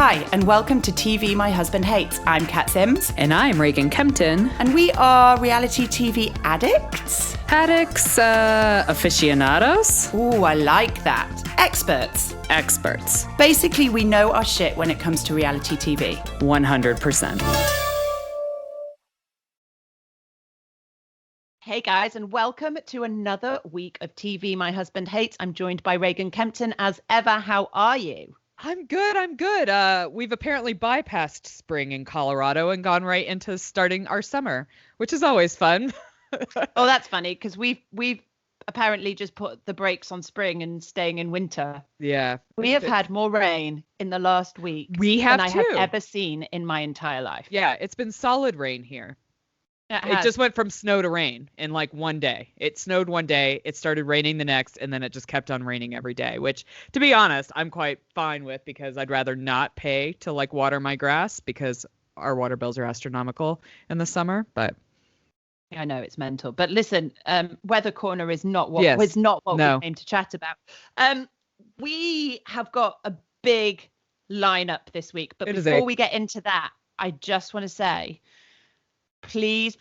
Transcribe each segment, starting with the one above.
Hi, and welcome to TV My Husband Hates. I'm Kat Sims. And I'm Reagan Kempton. And we are reality TV addicts? Addicts, aficionados? Ooh, I like that. Experts. Experts. Basically, we know our shit when it comes to reality TV. 100%. Hey guys, and welcome to another week of TV My Husband Hates. I'm joined by Reagan Kempton as ever. How are you? I'm good. We've apparently bypassed spring in Colorado and gone right into starting our summer, which is always fun. Oh, that's funny because we've apparently just put the brakes on spring and staying in winter. Yeah. We have had more rain in the last week than I have ever seen in my entire life. Yeah, it's been solid rain here. It just went from snow to rain in like one day. It snowed one day, it started raining the next, and then it just kept on raining every day, which, to be honest, I'm quite fine with because I'd rather not pay to like water my grass because our water bills are astronomical in the summer. But I know it's mental. But listen, Weather Corner is not what we came to chat about. We have got a big lineup this week, but before we get into that, I just want to say, please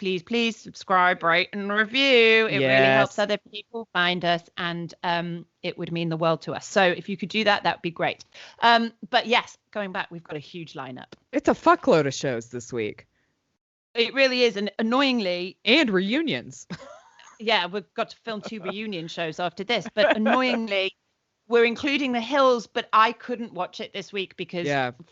subscribe, rate, and review. It really helps other people find us, and it would mean the world to us. So if you could do that, that would be great. But yes, going back, we've got a huge lineup. It's a fuckload of shows this week. It really is, and annoyingly, and reunions. Yeah, we've got to film 2 reunion shows after this, but annoyingly, we're including The Hills, but I couldn't watch it this week because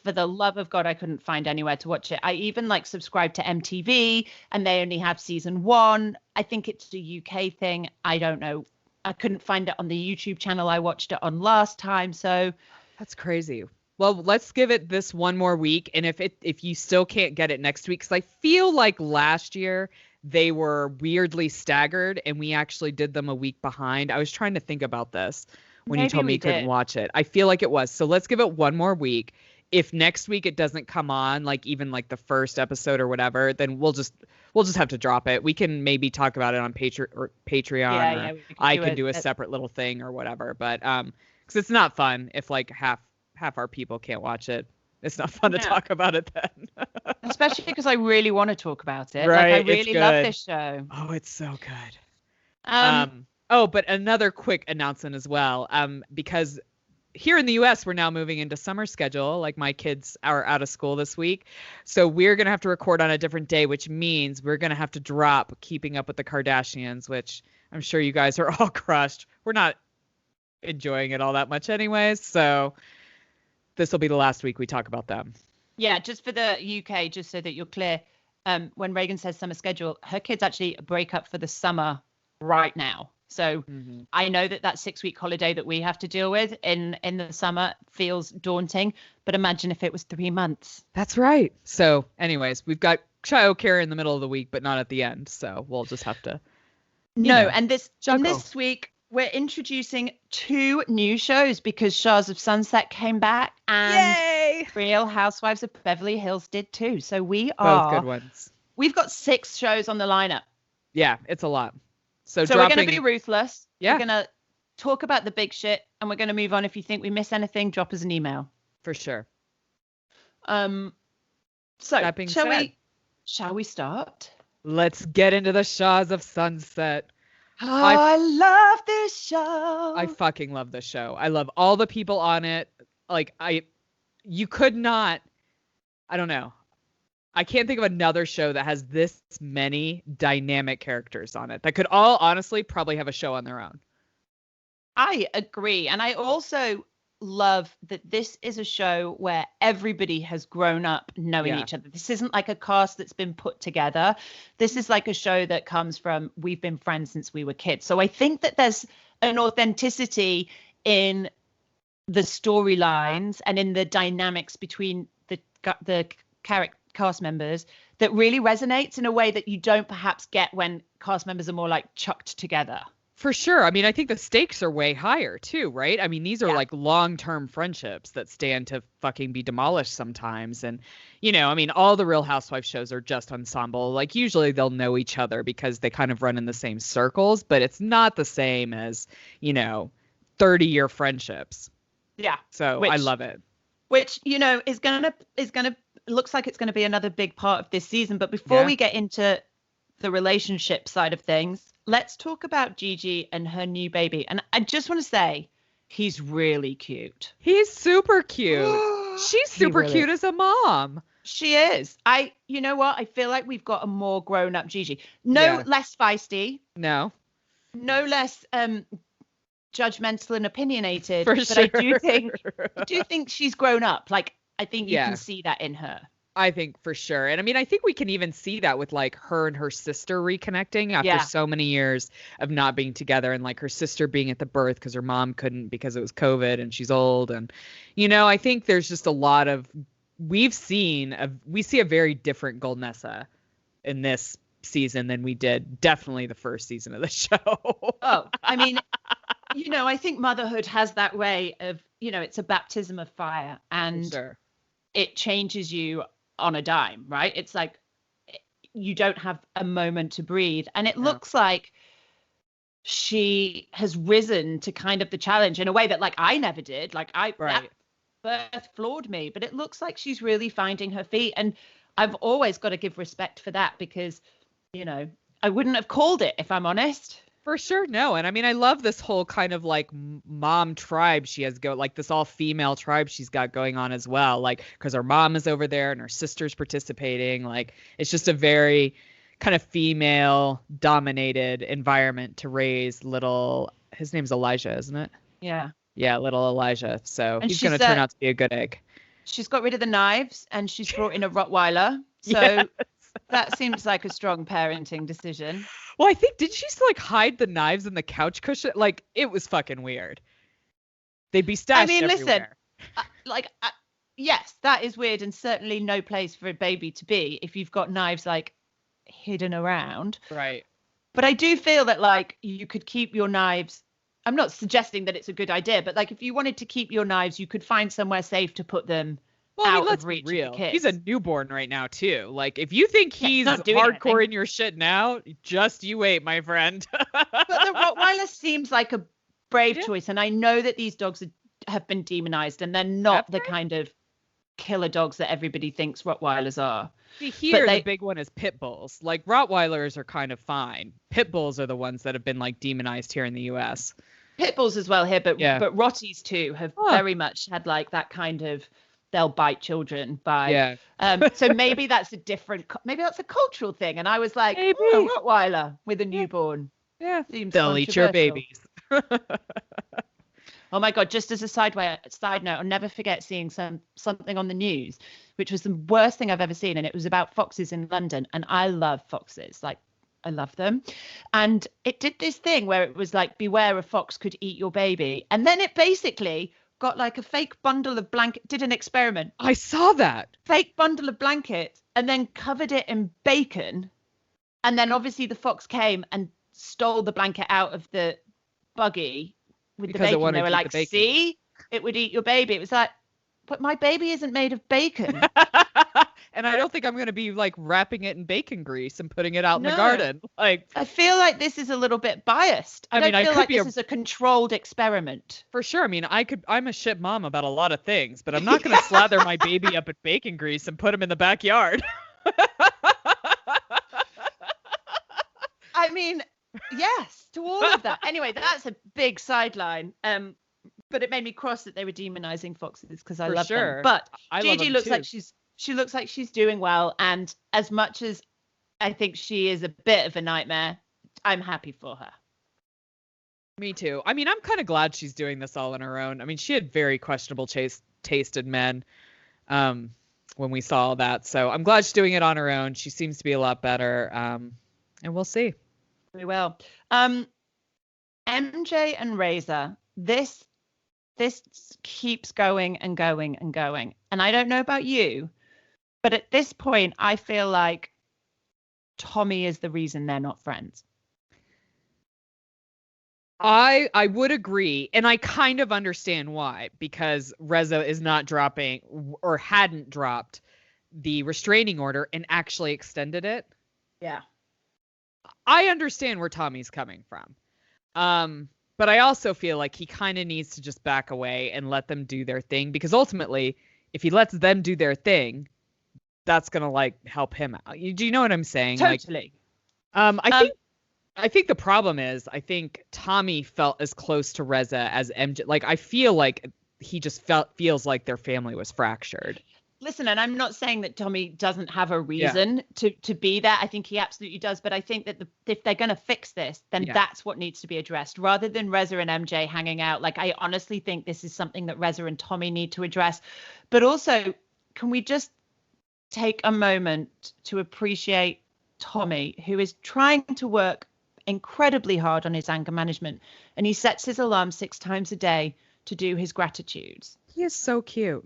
for the love of God, I couldn't find anywhere to watch it. I even subscribed to MTV and they only have season 1. I think it's a UK thing. I don't know. I couldn't find it on the YouTube channel I watched it on last time. So that's crazy. Well, let's give it this one more week. And if you still can't get it next week, because I feel like last year they were weirdly staggered and we actually did them a week behind. I was trying to think about this when you told me you couldn't watch it. I feel like it was. So let's give it one more week. If next week it doesn't come on, even the first episode or whatever, then we'll just have to drop it. We can maybe talk about it on Patreon, or I can do a separate little thing or whatever. But because it's not fun if half our people can't watch it. It's not fun to talk about it then. Especially because I really want to talk about it. Right, I really love this show. Oh, it's so good. Oh, but another quick announcement as well, because here in the U.S., we're now moving into summer schedule. My kids are out of school this week. So we're going to have to record on a different day, which means we're going to have to drop Keeping Up with the Kardashians, which I'm sure you guys are all crushed. We're not enjoying it all that much anyways. So this will be the last week we talk about them. Yeah, just for the UK, just so that you're clear, when Reagan says summer schedule, her kids actually break up for the summer right now. So I know that 6-week holiday that we have to deal with in the summer feels daunting, but imagine if it was 3 months. That's right. So anyways, we've got childcare in the middle of the week, but not at the end. So we'll just have to. And this week we're introducing 2 new shows because Shahs of Sunset came back and Real Housewives of Beverly Hills did too. So both good ones. We've got 6 shows on the lineup. Yeah, it's a lot. So we're going to be ruthless. Yeah. We're going to talk about the big shit and we're going to move on. If you think we miss anything, drop us an email. For sure. So shall we start? Let's get into the Shahs of Sunset. I love this show. I fucking love this show. I love all the people on it. You could not, I don't know. I can't think of another show that has this many dynamic characters on it that could all honestly probably have a show on their own. I agree. And I also love that this is a show where everybody has grown up knowing each other. This isn't like a cast that's been put together. This is like a show that comes from, we've been friends since we were kids. So I think that there's an authenticity in the storylines and in the dynamics between the cast members that really resonates in a way that you don't perhaps get when cast members are more chucked together. For sure. I mean, I think the stakes are way higher too, right? I mean, these are long-term friendships that stand to fucking be demolished sometimes. And, all the Real Housewives shows are just ensemble. Usually they'll know each other because they kind of run in the same circles, but it's not the same as, 30-year friendships. Yeah. So I love it. which, you know, is gonna looks like it's gonna be another big part of this season. But before we get into the relationship side of things, let's talk about Gigi and her new baby. And I just want to say, he's really cute. He's super cute. She's super cute as a mom. She is. You know what? I feel like we've got a more grown-up Gigi. No less feisty. No less judgmental and opinionated. But I do think she's grown up. Like, I think you can see that in her. I think for sure. And I mean, I think we can even see that with like her and her sister reconnecting after so many years of not being together, and like her sister being at the birth because her mom couldn't because it was COVID and she's old. And, you know, I think there's just a lot of, we see a very different Goldnessa in this season than we did definitely the first season of the show. Oh, I mean, you know, I think motherhood has that way of, you know, it's a baptism of fire, and it changes you on a dime, right? It's like you don't have a moment to breathe, and it looks like she has risen to kind of the challenge in a way that like I never did. Like that birth floored me, but it looks like she's really finding her feet, and I've always got to give respect for that, because, you know, I wouldn't have called it if I'm honest. For sure. No. And I mean, I love this whole kind of like mom tribe she has like this all female tribe she's got going on as well. Like, because her mom is over there and her sister's participating. Like, it's just a very kind of female dominated environment to raise little, his name's Elijah, isn't it? Yeah. Yeah. Little Elijah. So he's going to turn out to be a good egg. She's got rid of the knives and she's brought in a Rottweiler. So that seems like a strong parenting decision. Well, I think, did she like hide the knives in the couch cushion? Like, it was fucking weird. They'd be stashed everywhere. Listen, yes, that is weird, and certainly no place for a baby to be if you've got knives like hidden around. Right. But I do feel that like you could keep your knives. I'm not suggesting that it's a good idea, but like if you wanted to keep your knives, you could find somewhere safe to put them. Well, I mean, let's be real. He's a newborn right now too. Like, if you think he's hardcore in your shit now, just you wait, my friend. But the Rottweiler seems like a brave choice, and I know that these dogs have been demonized, and they're not the kind of killer dogs that everybody thinks Rottweilers are. See, here the big one is pit bulls. Like, Rottweilers are kind of fine. Pit bulls are the ones that have been like demonized here in the U.S. Pit bulls as well here, but Rotties too have very much had like that kind of. They'll bite children by. So maybe that's maybe that's a cultural thing. And I was like, a Rottweiler with a newborn. Yeah. They'll eat your babies. Oh my God. Just as a side note, I'll never forget seeing something on the news, which was the worst thing I've ever seen. And it was about foxes in London. And I love foxes. Like, I love them. And it did this thing where it was like, beware, a fox could eat your baby. And then it basically got like a fake bundle of did an experiment. I saw that. Fake bundle of blankets, and then covered it in bacon. And then obviously the fox came and stole the blanket out of the buggy with the bacon. They were like, see, it would eat your baby. It was like, but my baby isn't made of bacon. And I don't think I'm going to be like wrapping it in bacon grease and putting it out in the garden. Like, I feel like this is a little bit biased. I feel like this is a controlled experiment. For sure. I mean, I'm a shit mom about a lot of things, but I'm not going to slather my baby up in bacon grease and put him in the backyard. I mean, yes, to all of that. Anyway, that's a big sideline. But it made me cross that they were demonizing foxes because I love them. But Gigi looks like she looks like she's doing well. And as much as I think she is a bit of a nightmare, I'm happy for her. Me too. I mean, I'm kind of glad she's doing this all on her own. I mean, she had very questionable taste in men when we saw that. So I'm glad she's doing it on her own. She seems to be a lot better. And we'll see. We will. MJ and Razor, this keeps going and going and going. And I don't know about you, but at this point, I feel like Tommy is the reason they're not friends. I would agree. And I kind of understand why, because Reza is not dropping or hadn't dropped the restraining order and actually extended it. Yeah. I understand where Tommy's coming from. But I also feel like he kind of needs to just back away and let them do their thing, because ultimately if he lets them do their thing, that's gonna like help him out. Do you know what I'm saying? Totally. I think the problem is I think Tommy felt as close to Reza as MJ. Like I feel like he just feels like their family was fractured. Listen, and I'm not saying that Tommy doesn't have a reason to be there. I think he absolutely does. But I think that if they're going to fix this, then that's what needs to be addressed rather than Reza and MJ hanging out. Like, I honestly think this is something that Reza and Tommy need to address. But also, can we just take a moment to appreciate Tommy, who is trying to work incredibly hard on his anger management, and he sets his alarm 6 times a day to do his gratitudes. He is so cute.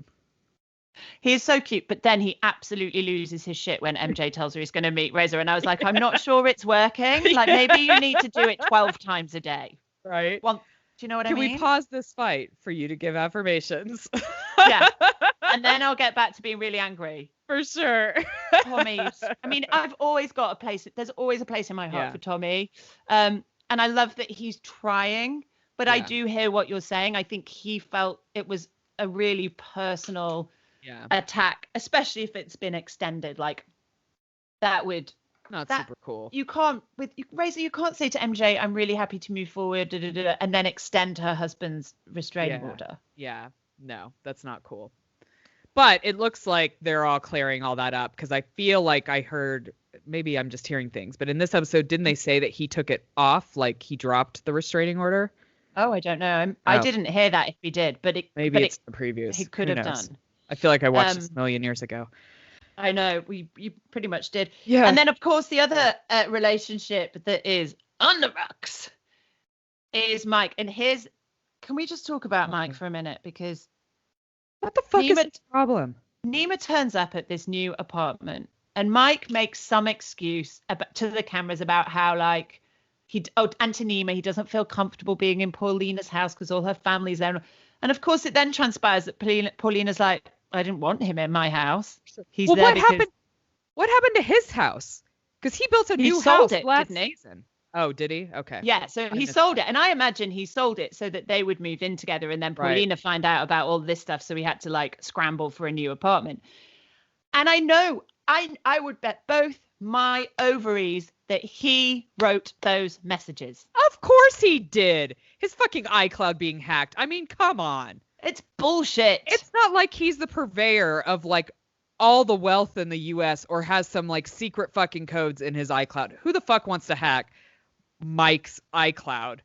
He is so cute, but then he absolutely loses his shit when MJ tells her he's going to meet Reza. And I was like, I'm not sure it's working. Like, maybe you need to do it 12 times a day. Right. Well, do you know what I mean? Can we pause this fight for you to give affirmations? Yeah. And then I'll get back to being really angry. For sure. Tommy. I mean, I've always got a place. There's always a place in my heart for Tommy. And I love that he's trying. But I do hear what you're saying. I think he felt it was a really personal attack, especially if it's been extended. Like, that would super cool. You can't Reza, you can't say to MJ, I'm really happy to move forward, and then extend her husband's restraining order. Yeah, no, that's not cool. But it looks like they're all clearing all that up, because I feel like I heard, maybe I'm just hearing things, but in this episode, didn't they say that he took it off, like he dropped the restraining order? Oh, I don't know. I didn't hear that if he did, but maybe it's the previews. He could have done. I feel like I watched this a million years ago. I know, you pretty much did. Yeah. And then, of course, the other relationship that is on the rocks is Mike. And can we just talk about Mike for a minute? Because what the fuck is his problem? Nima turns up at this new apartment, and Mike makes some excuse to the cameras about how, like, and to Nima, he doesn't feel comfortable being in Paulina's house because all her family's there. And of course, it then transpires that Paulina's like, I didn't want him in my house. He's there because... What happened to his house? Because he built a new house last season. Oh, did he? Okay. Yeah, so he sold it. And I imagine he sold it so that they would move in together, and then Paulina find out about all this stuff. So he had to, like, scramble for a new apartment. And I know, I would bet both my ovaries that he wrote those messages. Of course he did. His fucking iCloud being hacked. I mean, come on. It's bullshit. It's not like he's the purveyor of, like, all the wealth in the US or has some, like, secret fucking codes in his iCloud. Who the fuck wants to hack Mike's iCloud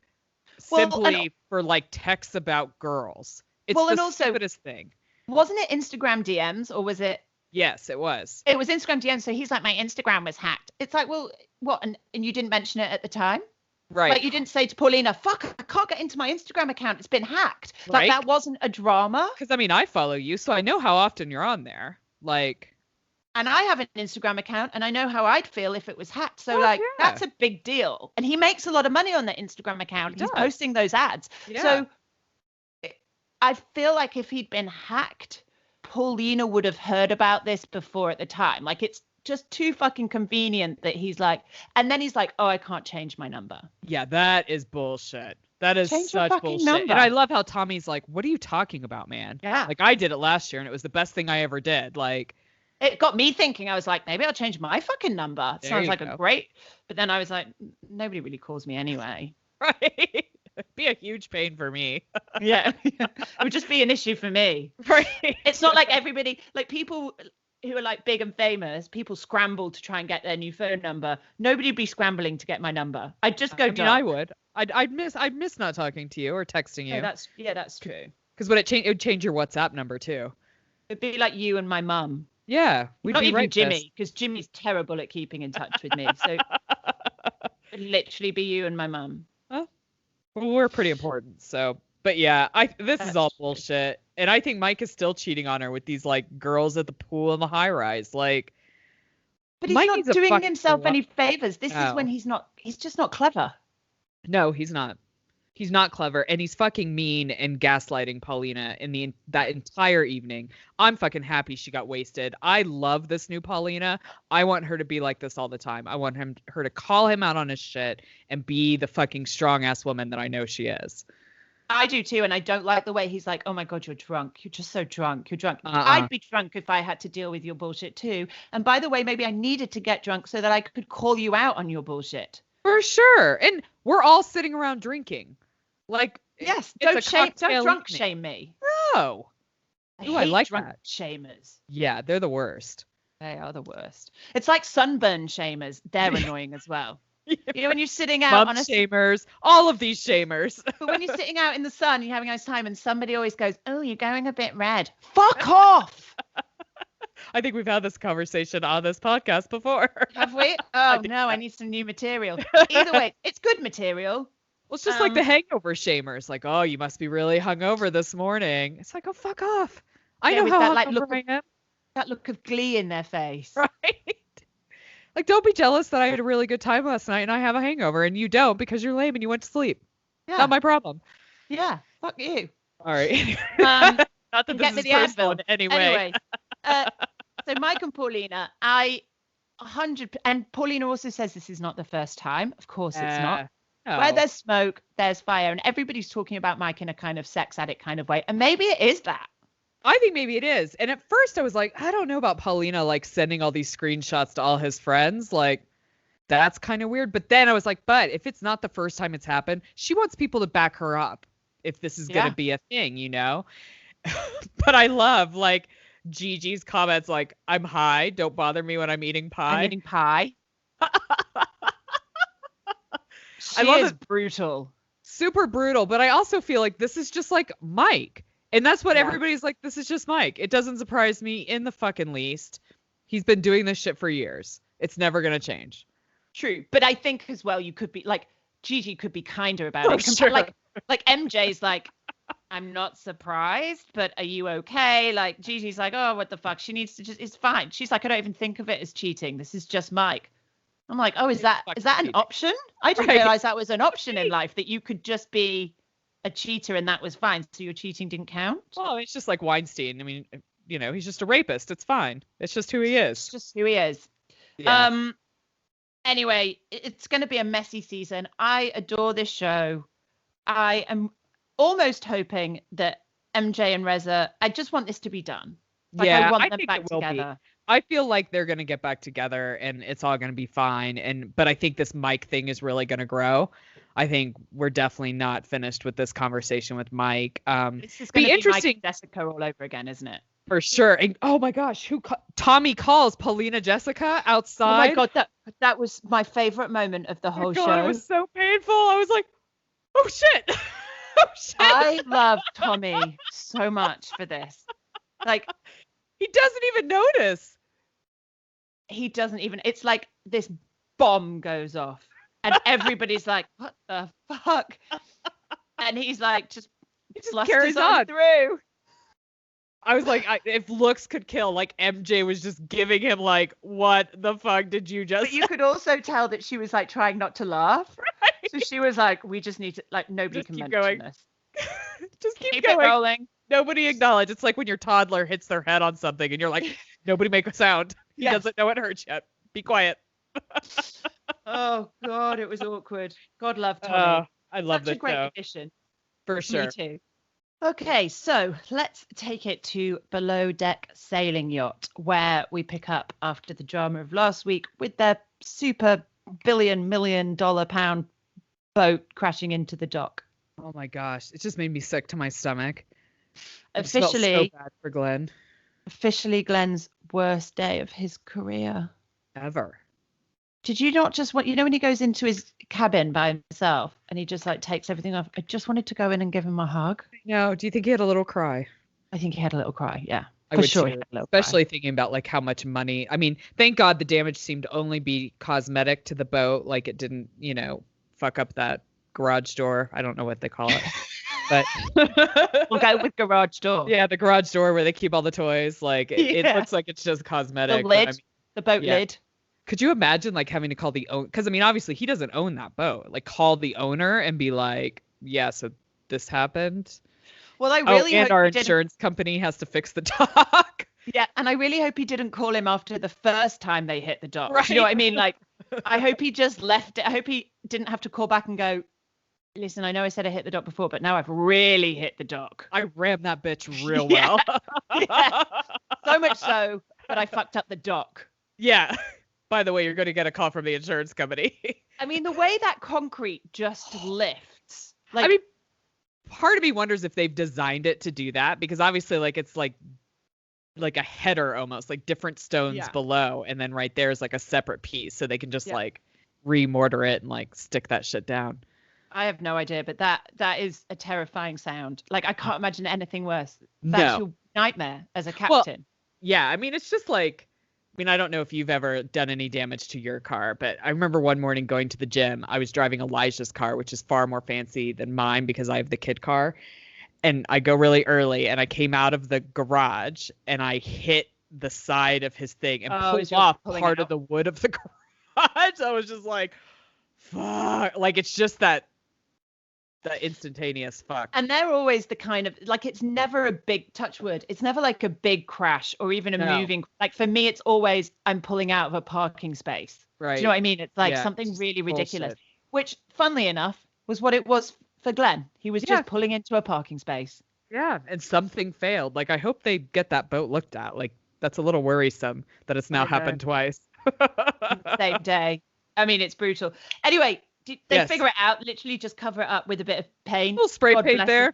simply for, like, texts about girls? It's the stupidest thing. Wasn't it Instagram DMs, or was it? Yes, it was. It was Instagram DMs. So he's like, my Instagram was hacked. It's like, well, what? And you didn't mention it at the time? Right. Like, you didn't say to Paulina, fuck, I can't get into my Instagram account. It's been hacked. Like, that wasn't a drama. Because, I mean, I follow you, so I know how often you're on there. Like. And I have an Instagram account, and I know how I'd feel if it was hacked. So, that's a big deal. And he makes a lot of money on that Instagram account. He's posting those ads. Yeah. So I feel like if he'd been hacked, Paulina would have heard about this before at the time. Like, it's just too fucking convenient that he's like, and then he's like, oh, I can't change my number. Yeah, that is bullshit. That is such bullshit. Number. And I love how Tommy's like, what are you talking about, man? Yeah. Like, I did it last year and it was the best thing I ever did. Like, it got me thinking. I was like, maybe I'll change my fucking number. Sounds like a great, but then I was like, nobody really calls me anyway. Right. It'd be a huge pain for me. Yeah. It would just be an issue for me. Right. It's not like everybody, like, people who are, like, big and famous, people scramble to try and get their new phone number. Nobody would be scrambling to get my number. I'd just go dark. I would. I'd miss not talking to you or texting you. Oh, that's true. Because it would change your WhatsApp number too. It'd be like you and my mum. Yeah, we'd not be even right Jimmy, because Jimmy's terrible at keeping in touch with me. So it'd literally be you and my mum. Well, we're pretty important. So, but yeah, this is all bullshit. And I think Mike is still cheating on her with these, like, girls at the pool in the high rise. Like, but he's not doing himself any favors. This is when he's just not clever. No, he's not. He's not clever, and he's fucking mean and gaslighting Paulina in that entire evening. I'm fucking happy she got wasted. I love this new Paulina. I want her to be like this all the time. I want her to call him out on his shit and be the fucking strong ass woman that I know she is. I do too, and I don't like the way he's like, "Oh my God, you're drunk. You're just so drunk. You're drunk." Uh-uh. I'd be drunk if I had to deal with your bullshit too. And by the way, maybe I needed to get drunk so that I could call you out on your bullshit. For sure. And we're all sitting around drinking. Like, yes, don't drunk shame me. No. I like drunk that. shamers. Yeah, they're the worst. They are the worst. It's like sunburn shamers. They're annoying as well. Yeah. You know, when you're sitting out on a shamers, all of these shamers. But when you're sitting out in the sun, you're having a nice time, and somebody always goes, "Oh, you're going a bit red." Fuck off. I think we've had this conversation on this podcast before. Have we? Oh no, I need some new material. Either way, it's good material. Well, it's just like the hangover shamers. Like, oh, you must be really hungover this morning. It's like, oh, fuck off. I know how that, hungover I am. That look of glee in their face. Right. Like, don't be jealous that I had a really good time last night and I have a hangover and you don't because you're lame and you went to sleep. Yeah. Not my problem. Yeah. Fuck you. All right. Not that this is personal anyway. So Mike and Paulina, 100, and Paulina also says this is not the first time. Of course it's not. No. Where there's smoke, there's fire. And everybody's talking about Mike in a kind of sex addict kind of way. And maybe it is that. I think maybe it is. And at first I was like, I don't know about Paulina, like sending all these screenshots to all his friends. Like, that's kind of weird. But then I was like, but if it's not the first time it's happened, she wants people to back her up if this is going to be a thing, you know? But I love like Gigi's comments like, I'm high. Don't bother me when I'm eating pie. I'm eating pie. I love it. Brutal. Super brutal. But I also feel like this is just like Mike. And that's what everybody's like, this is just Mike. It doesn't surprise me in the fucking least. He's been doing this shit for years. It's never going to change. True. But I think as well, you could be like, Gigi could be kinder about it. Sure. Like MJ's like, I'm not surprised, but are you okay? Like Gigi's like, oh, what the fuck? She needs to it's fine. She's like, I don't even think of it as cheating. This is just Mike. I'm like, oh, is that an option? I didn't realize that was an option in life, that you could just be a cheater and that was fine. So your cheating didn't count? Well, it's just like Weinstein. I mean, you know, he's just a rapist. It's fine. It's just who he is. It's just who he is. Yeah. Anyway, it's going to be a messy season. I adore this show. I am almost hoping that MJ and Reza, I just want this to be done. Like, I want them back together. I feel like they're going to get back together and it's all going to be fine. But I think this Mike thing is really going to grow. I think we're definitely not finished with this conversation with Mike. This is going to be interesting. Mike and Jessica all over again, isn't it? For sure. And, oh my gosh, Tommy calls Paulina Jessica outside. Oh my God, that was my favorite moment of the whole show. It was so painful. I was like, oh shit. Oh shit. I love Tommy so much for this. Like, he doesn't even notice. He doesn't even. It's like this bomb goes off. And everybody's like, what the fuck? And he's like, just carries on through. I was like, if looks could kill, like MJ was just giving him like, what the fuck did you just But you could also tell that she was like trying not to laugh. Right. So she was like, we just need to, like, nobody just can keep mention going. this. Just keep it rolling. Nobody acknowledge. It's like when your toddler hits their head on something and you're like, nobody make a sound. He doesn't know it hurts yet. Be quiet. Oh God, it was awkward. God love Tommy. I love this Such a great show. addition. For sure. Me too. Okay, so let's take it to Below Deck Sailing Yacht, where we pick up after the drama of last week with their super $1,000,000,000 boat crashing into the dock. Oh my gosh, it just made me sick to my stomach. Officially, so bad for Glenn. Officially, Glenn's worst day of his career Ever. Did you not just want, when he goes into his cabin by himself and he just like takes everything off? I just wanted to go in and give him a hug. No, do you think he had a little cry? I think he had a little cry. Yeah, I would sure. Especially thinking about like how much money. I mean, thank God the damage seemed to only be cosmetic to the boat. Like it didn't, fuck up that garage door. I don't know what they call it, but we'll go with garage door. Yeah, the garage door where they keep all the toys. Like it looks like it's just cosmetic. The lid, the boat lid. Could you imagine like having to call the owner? Because I mean, obviously he doesn't own that boat. Like call the owner and be like, yeah, so this happened. Well, I really hope and our insurance company has to fix the dock. Yeah, and I really hope he didn't call him after the first time they hit the dock. Right. You know what I mean? Like, I hope he just left it. I hope he didn't have to call back and go, Listen, I know I said I hit the dock before, but now I've really hit the dock. I rammed that bitch real well. Yeah. So much so that I fucked up the dock. Yeah. By the way, you're going to get a call from the insurance company. I mean, the way that concrete just lifts. Like, I mean, part of me wonders if they've designed it to do that, because obviously, like, it's like a header almost, like different stones below, and then right there is like a separate piece, so they can just like remortar it and like stick that shit down. I have no idea, but that is a terrifying sound. Like, I can't imagine anything worse. That's your nightmare as a captain. Well, yeah, I mean, it's just like, I mean, I don't know if you've ever done any damage to your car, but I remember one morning going to the gym. I was driving Elijah's car, which is far more fancy than mine because I have the kid car. And I go really early, and I came out of the garage and I hit the side of his thing and pulled off part of the wood of the garage. I was just like, fuck. Like, it's just that instantaneous fuck. And they're always the kind of, like, it's never a big touch wood. It's never like a big crash or even a moving. Like, for me, it's always I'm pulling out of a parking space. Right. Do you know what I mean? It's like something really ridiculous, bullshit. Which, funnily enough, was what it was for Glenn. He was just pulling into a parking space. Yeah. And something failed. Like, I hope they get that boat looked at. Like, that's a little worrisome that it's now happened twice. Same day. I mean, it's brutal. Anyway, they figure it out, literally just cover it up with a bit of paint. A little spray paint there. Him.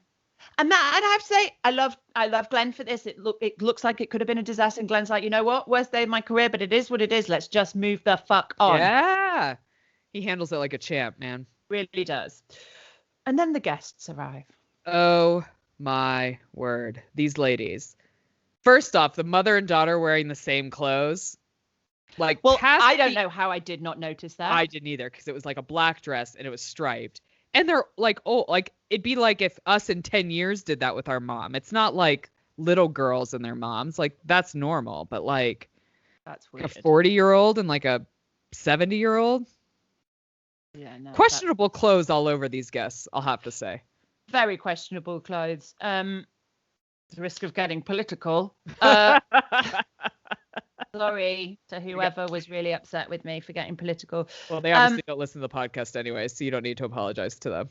And I have to say, I love Glenn for this. It looks like it could have been a disaster. And Glenn's like, you know what? Worst day of my career, but it is what it is. Let's just move the fuck on. Yeah. He handles it like a champ, man. Really does. And then the guests arrive. Oh my word. These ladies. First off, the mother and daughter wearing the same clothes. Like, well, I don't know how I did not notice that. I didn't either, because it was like a black dress and it was striped. And they're like, oh, like it'd be like if us in 10 years did that with our mom. It's not like little girls and their moms. Like, that's normal. But like, that's weird. A 40-year-old and like a 70-year-old. Yeah, no. Questionable clothes all over these guests, I'll have to say. Very questionable clothes. The risk of getting political. Sorry to whoever was really upset with me for getting political. Well, they obviously don't listen to the podcast anyway, so you don't need to apologize to them.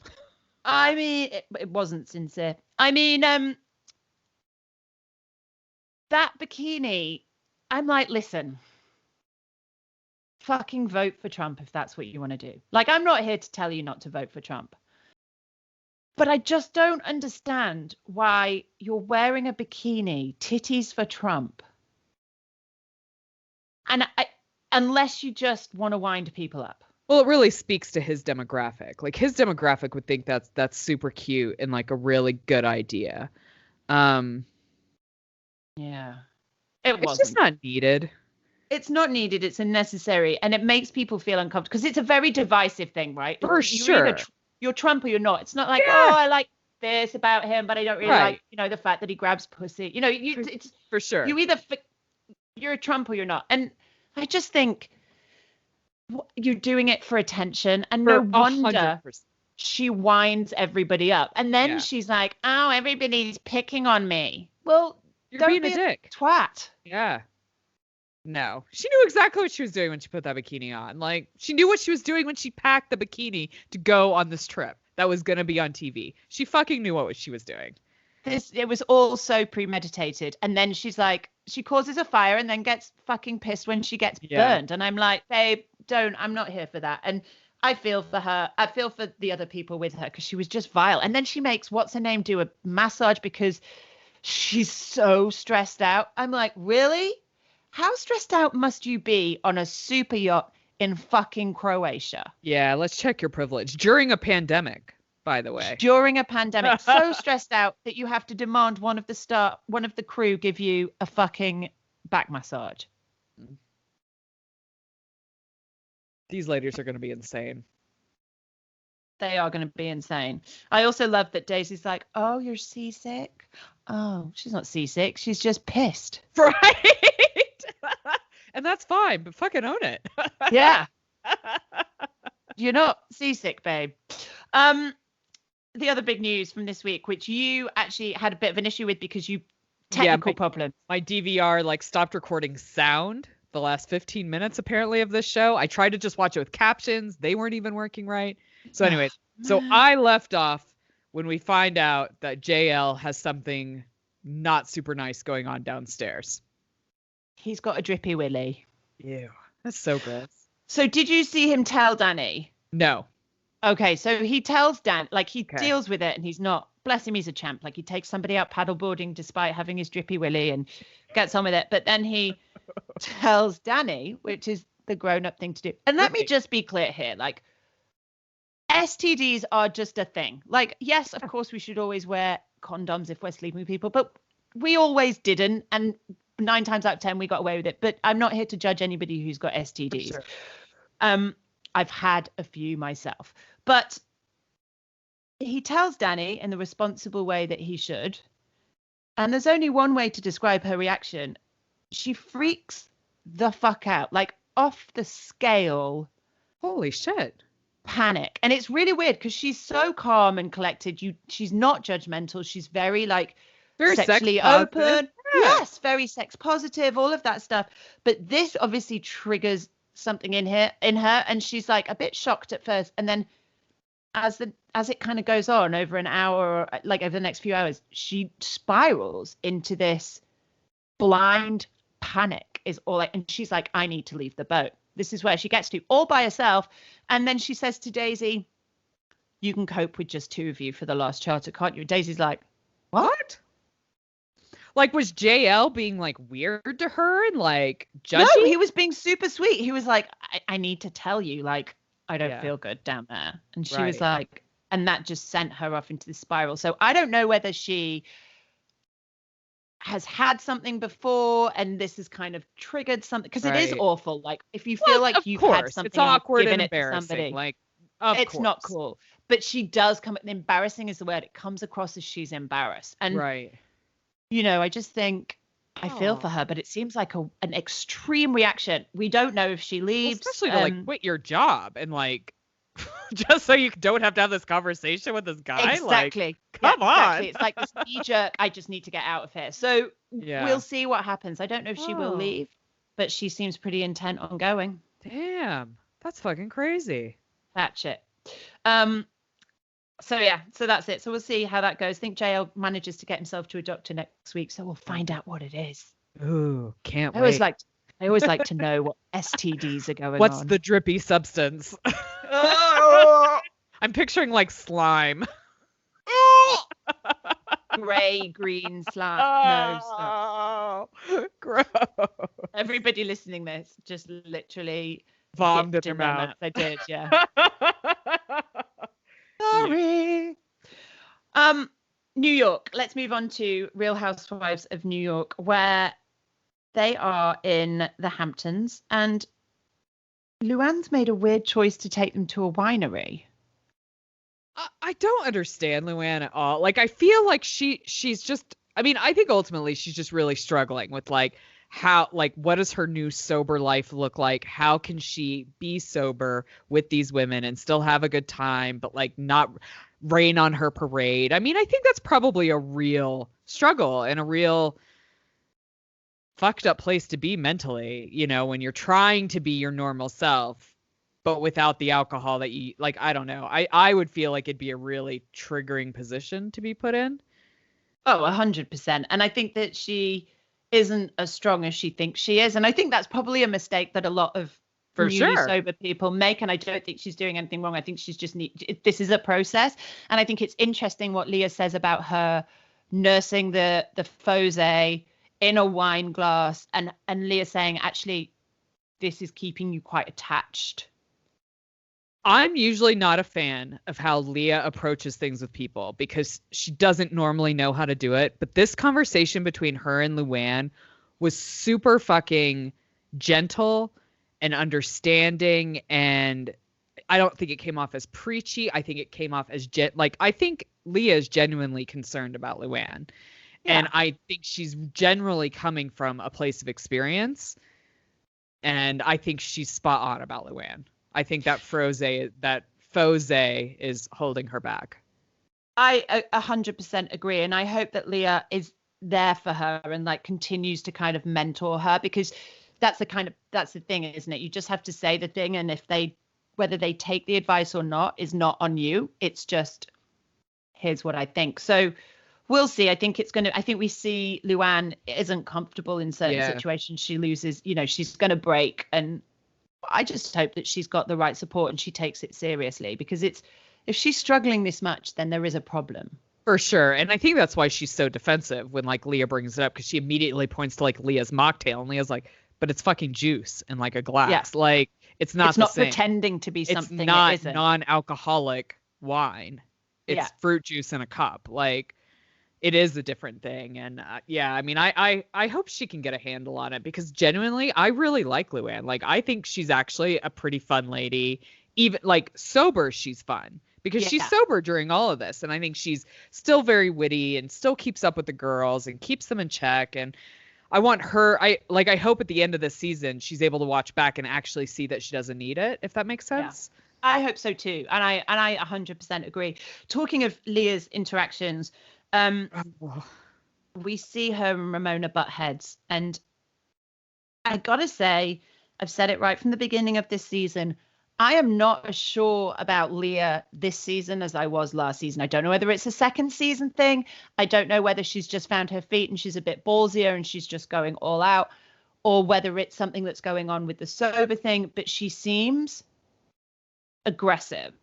I mean, it wasn't sincere. I mean, that bikini, I'm like, listen, fucking vote for Trump if that's what you want to do. Like, I'm not here to tell you not to vote for Trump. But I just don't understand why you're wearing a bikini, titties for Trump. And unless you just want to wind people up. Well, it really speaks to his demographic. Like, his demographic would think that's super cute and like a really good idea. Yeah. It's just not needed. It's not needed. It's unnecessary. And it makes people feel uncomfortable because it's a very divisive thing, right? For sure. You're Trump or you're not. It's not like, oh, I like this about him, but I don't really like, the fact that he grabs pussy. It's for sure. You either you're a Trump or you're not. And I just think you're doing it for attention. And no wonder 100%. She winds everybody up. And then she's like, oh, everybody's picking on me. Well, you're being a dick. Twat. Yeah. No. She knew exactly what she was doing when she put that bikini on. Like, she knew what she was doing when she packed the bikini to go on this trip that was going to be on TV. She fucking knew what she was doing. It was all so premeditated. And then she's like, she causes a fire and then gets fucking pissed when she gets burned. And I'm like, babe, I'm not here for that. And I feel for her. I feel for the other people with her because she was just vile. And then she makes, what's her name, do a massage because she's so stressed out. I'm like, really? How stressed out must you be on a super yacht in fucking Croatia? Yeah, let's check your privilege. During a pandemic, by the way. During a pandemic. So stressed out that you have to demand one of the crew give you a fucking back massage. These ladies are going to be insane. They are going to be insane. I also love that Daisy's like, oh, you're seasick? Oh, she's not seasick. She's just pissed. Right. And that's fine, but fucking own it. Yeah. You're not seasick, babe. The other big news from this week, which you actually had a bit of an issue with because you technical problems. My DVR stopped recording sound the last 15 minutes apparently of this show. I tried to just watch it with captions. They weren't even working right. So anyways, So I left off when we find out that JL has something not super nice going on downstairs. He's got a drippy willy. Ew, that's so gross. So did you see him tell Danny? No. Okay, so he tells Dan, like he Okay. deals with it, and he's not, bless him, he's a champ. Like he takes somebody out paddleboarding despite having his drippy willy and gets on with it. But then he tells Danny, which is the grown-up thing to do. And let me just be clear here, like STDs are just a thing. Like, yes, of course we should always wear condoms if we're sleeping with people, but we always didn't. And 9 times out of 10 we got away with it. But I'm not here to judge anybody who's got STDs. Sure. I've had a few myself, but he tells Danny in the responsible way that he should. And there's only one way to describe her reaction. She freaks the fuck out, like off the scale. Holy shit. Panic. And it's really weird because she's so calm and collected. She's not judgmental. She's very very sexually open. Yeah. Yes, very sex positive, all of that stuff. But this obviously triggers something in her, and she's like a bit shocked at first, and then as it kind of goes on over an hour, or like over the next few hours, she spirals into this blind panic is all like, and she's like, I need to leave the boat. This is where she gets to, all by herself. And then she says to Daisy, you can cope with just 2 of you for the last charter, can't you? Daisy's like, what? Like, was JL being like weird to her and like judgy? No, he was being super sweet. He was like, I need to tell you, like, I don't feel good down there. And she was like, and that just sent her off into the spiral. So I don't know whether she has had something before and this has kind of triggered something, because it is awful. Like if you feel like you've had something, it's awkward and it to embarrassing. Somebody, like, it's not cool. But she does come, embarrassing is the word. It comes across as she's embarrassed. And you know, I just think I feel for her, but it seems like an extreme reaction. We don't know if she leaves. Well, especially to like quit your job and like just so you don't have to have this conversation with this guy. Exactly. Like, come on. Exactly. It's like this knee jerk. I just need to get out of here. So we'll see what happens. I don't know if she will leave, but she seems pretty intent on going. Damn, that's fucking crazy. That's it. So that's it. So we'll see how that goes. I think JL manages to get himself to a doctor next week, so we'll find out what it is. Ooh, can't wait. I always like to know what STDs are going on. What's the drippy substance? I'm picturing like slime. Gray, green slime. No, stop. Gross. Everybody listening this just literally vomed in their mouth. I did, yeah. Sorry. New York. Let's move on to Real Housewives of New York, where they are in the Hamptons, and Luann's made a weird choice to take them to a winery. I don't understand Luann at all. Like, I feel like she's just, I mean, I think ultimately she's just really struggling with like how, like, what does her new sober life look like? How can she be sober with these women and still have a good time, but like not rain on her parade? I mean, I think that's probably a real struggle and a real fucked up place to be mentally, you know, when you're trying to be your normal self, but without the alcohol that you like. I don't know. I would feel like it'd be a really triggering position to be put in. Oh, 100%. And I think that she isn't as strong as she thinks she is. And I think that's probably a mistake that a lot of newly sober people make. And I don't think she's doing anything wrong. I think she's just this is a process. And I think it's interesting what Leah says about her nursing the fose in a wine glass, and Leah saying, actually, this is keeping you quite attached. I'm usually not a fan of how Leah approaches things with people because she doesn't normally know how to do it. But this conversation between her and Luann was super fucking gentle and understanding. And I don't think it came off as preachy. I think it came off as I think Leah is genuinely concerned about Luann. Yeah. And I think she's generally coming from a place of experience. And I think she's spot on about Luann. I think that fose is holding her back. I 100% agree. And I hope that Leah is there for her and like continues to kind of mentor her, because that's the thing, isn't it? You just have to say the thing. And if they whether they take the advice or not is not on you. It's just, here's what I think. So we'll see. I think we see Luann isn't comfortable in certain situations. She loses, she's going to break. And I just hope that she's got the right support and she takes it seriously, because if she's struggling this much, then there is a problem. For sure. And I think that's why she's so defensive when like Leah brings it up, because she immediately points to like Leah's mocktail, and Leah's like, but it's fucking juice in like a glass. Yeah. Like it's not pretending to be something. It's not it isn't. Non-alcoholic wine. It's fruit juice in a cup. Like it is a different thing. And I mean, I hope she can get a handle on it, because genuinely, I really like Luann. Like I think she's actually a pretty fun lady. Even like sober, she's fun. Because she's sober during all of this. And I think she's still very witty and still keeps up with the girls and keeps them in check. And I want her, I hope at the end of this season, she's able to watch back and actually see that she doesn't need it, if that makes sense. Yeah. I hope so too. And I 100% agree. Talking of Leah's interactions, we see her and Ramona butt heads. And I gotta say, I've said it right from the beginning of this season, I am not as sure about Leah this season as I was last season. I don't know whether it's a second season thing. I don't know whether she's just found her feet and she's a bit ballsier and she's just going all out, or whether it's something that's going on with the sober thing, but she seems aggressive.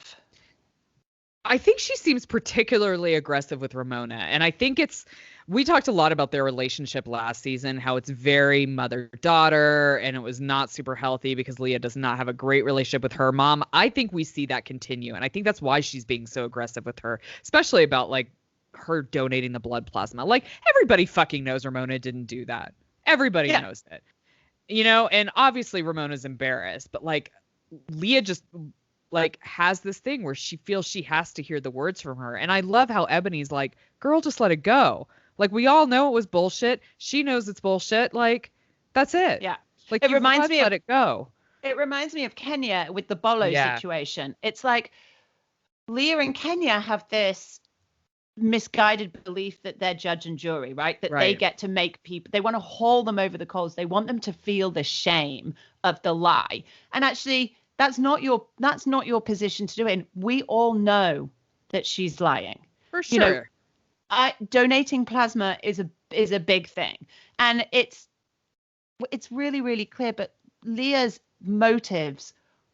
I think she seems particularly aggressive with Ramona. And I think we talked a lot about their relationship last season, how it's very mother-daughter, and it was not super healthy because Leah does not have a great relationship with her mom. I think we see that continue. And I think that's why she's being so aggressive with her, especially about like her donating the blood plasma. Like everybody fucking knows Ramona didn't do that. Everybody knows it, and obviously Ramona's embarrassed, but like Leah just like has this thing where she feels she has to hear the words from her. And I love how Ebony's like, girl, just let it go. Like we all know it was bullshit. She knows it's bullshit. Like that's it. Yeah. Like it reminds me of, let it go. It reminds me of Kenya with the Bolo situation. It's like Leah and Kenya have this misguided belief that they're judge and jury, right? That they get to make people, they want to haul them over the coals. They want them to feel the shame of the lie. And actually, that's not your position to do it. And we all know that she's lying. For sure. Donating plasma is a big thing. And it's really, really clear, but Leah's motives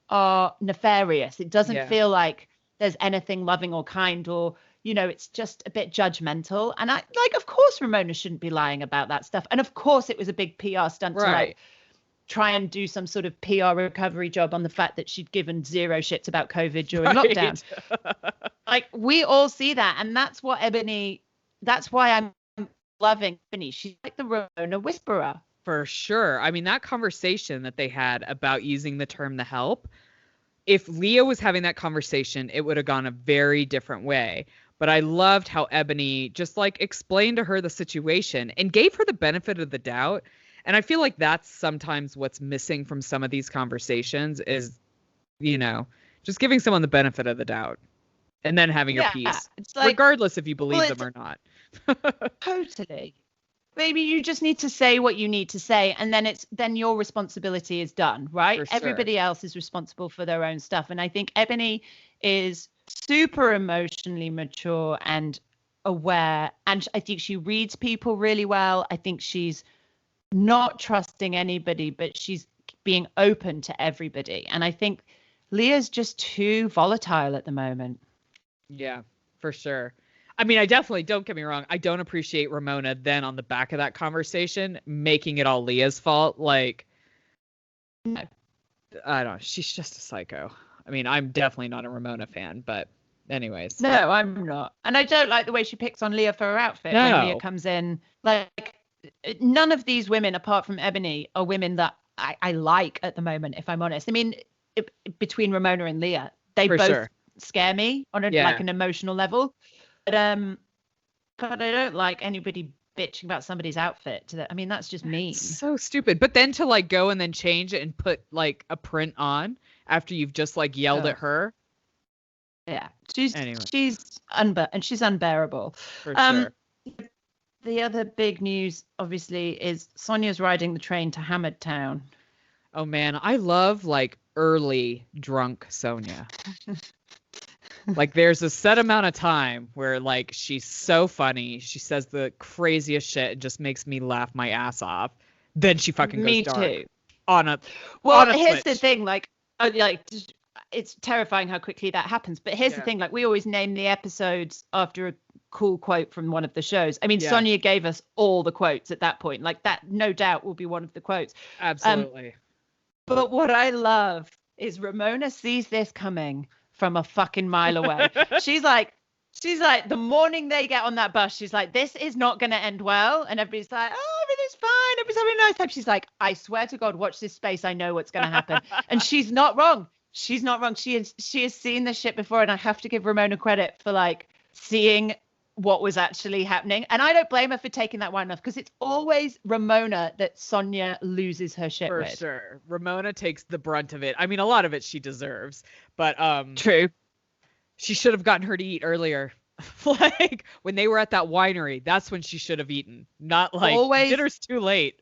are nefarious. It doesn't feel like there's anything loving or kind, or, it's just a bit judgmental. And of course, Ramona shouldn't be lying about that stuff. And of course, it was a big PR stunt to like try and do some sort of PR recovery job on the fact that she'd given zero shits about COVID during lockdown. Like we all see that. And that's why I'm loving Ebony. She's like the Ramona whisperer. For sure. I mean, that conversation that they had about using the term the help, if Leah was having that conversation, it would have gone a very different way. But I loved how Ebony just like explained to her the situation and gave her the benefit of the doubt. And I feel like that's sometimes what's missing from some of these conversations is, just giving someone the benefit of the doubt and then having your peace, like, regardless if you believe them or not. Totally. Maybe you just need to say what you need to say, and then your responsibility is done, right? Sure. Everybody else is responsible for their own stuff. And I think Ebony is super emotionally mature and aware. And I think she reads people really well. I think she's not trusting anybody, but she's being open to everybody. And I think Leah's just too volatile at the moment. Yeah, for sure. I mean, I definitely, don't get me wrong, I don't appreciate Ramona then on the back of that conversation making it all Leah's fault. Like, no. I don't know. She's just a psycho. I mean, I'm definitely not a Ramona fan, but anyways. No, I'm not. And I don't like the way she picks on Leah for her outfit when Leah comes in. Like, none of these women, apart from Ebony, are women that I like at the moment, if I'm honest. I mean, between Ramona and Leah, they both scare me on like an emotional level. But I don't like anybody bitching about somebody's outfit. I mean, that's just mean. It's so stupid. But then to like go and then change it and put like a print on after you've just like yelled at her. Yeah, she's unbearable. For sure. The other big news, obviously, is Sonia's riding the train to Hammered Town. Oh man, I love like early drunk Sonia. Like there's a set amount of time where like she's so funny, she says the craziest shit and just makes me laugh my ass off. Then she fucking goes dark. Me too. On a here's switch. the thing, like it's terrifying how quickly that happens. But here's the thing, like we always name the episodes after a cool quote from one of the shows. I mean, Sonia gave us all the quotes at that point. Like that, no doubt, will be one of the quotes. Absolutely. But what I love is Ramona sees this coming from a fucking mile away. She's like, the morning they get on that bus, she's like, this is not going to end well. And everybody's like, oh, everything's fine. Everybody's having a nice time. She's like, I swear to God, watch this space. I know what's going to happen. And she's not wrong. She's not wrong. She has seen this shit before. And I have to give Ramona credit for like seeing what was actually happening. And I don't blame her for taking that one off, because it's always Ramona that Sonia loses her shit with. For sure. Ramona takes the brunt of it. I mean, a lot of it she deserves, but true. She should have gotten her to eat earlier. Like when they were at that winery, that's when she should have eaten. Not like dinner's too late.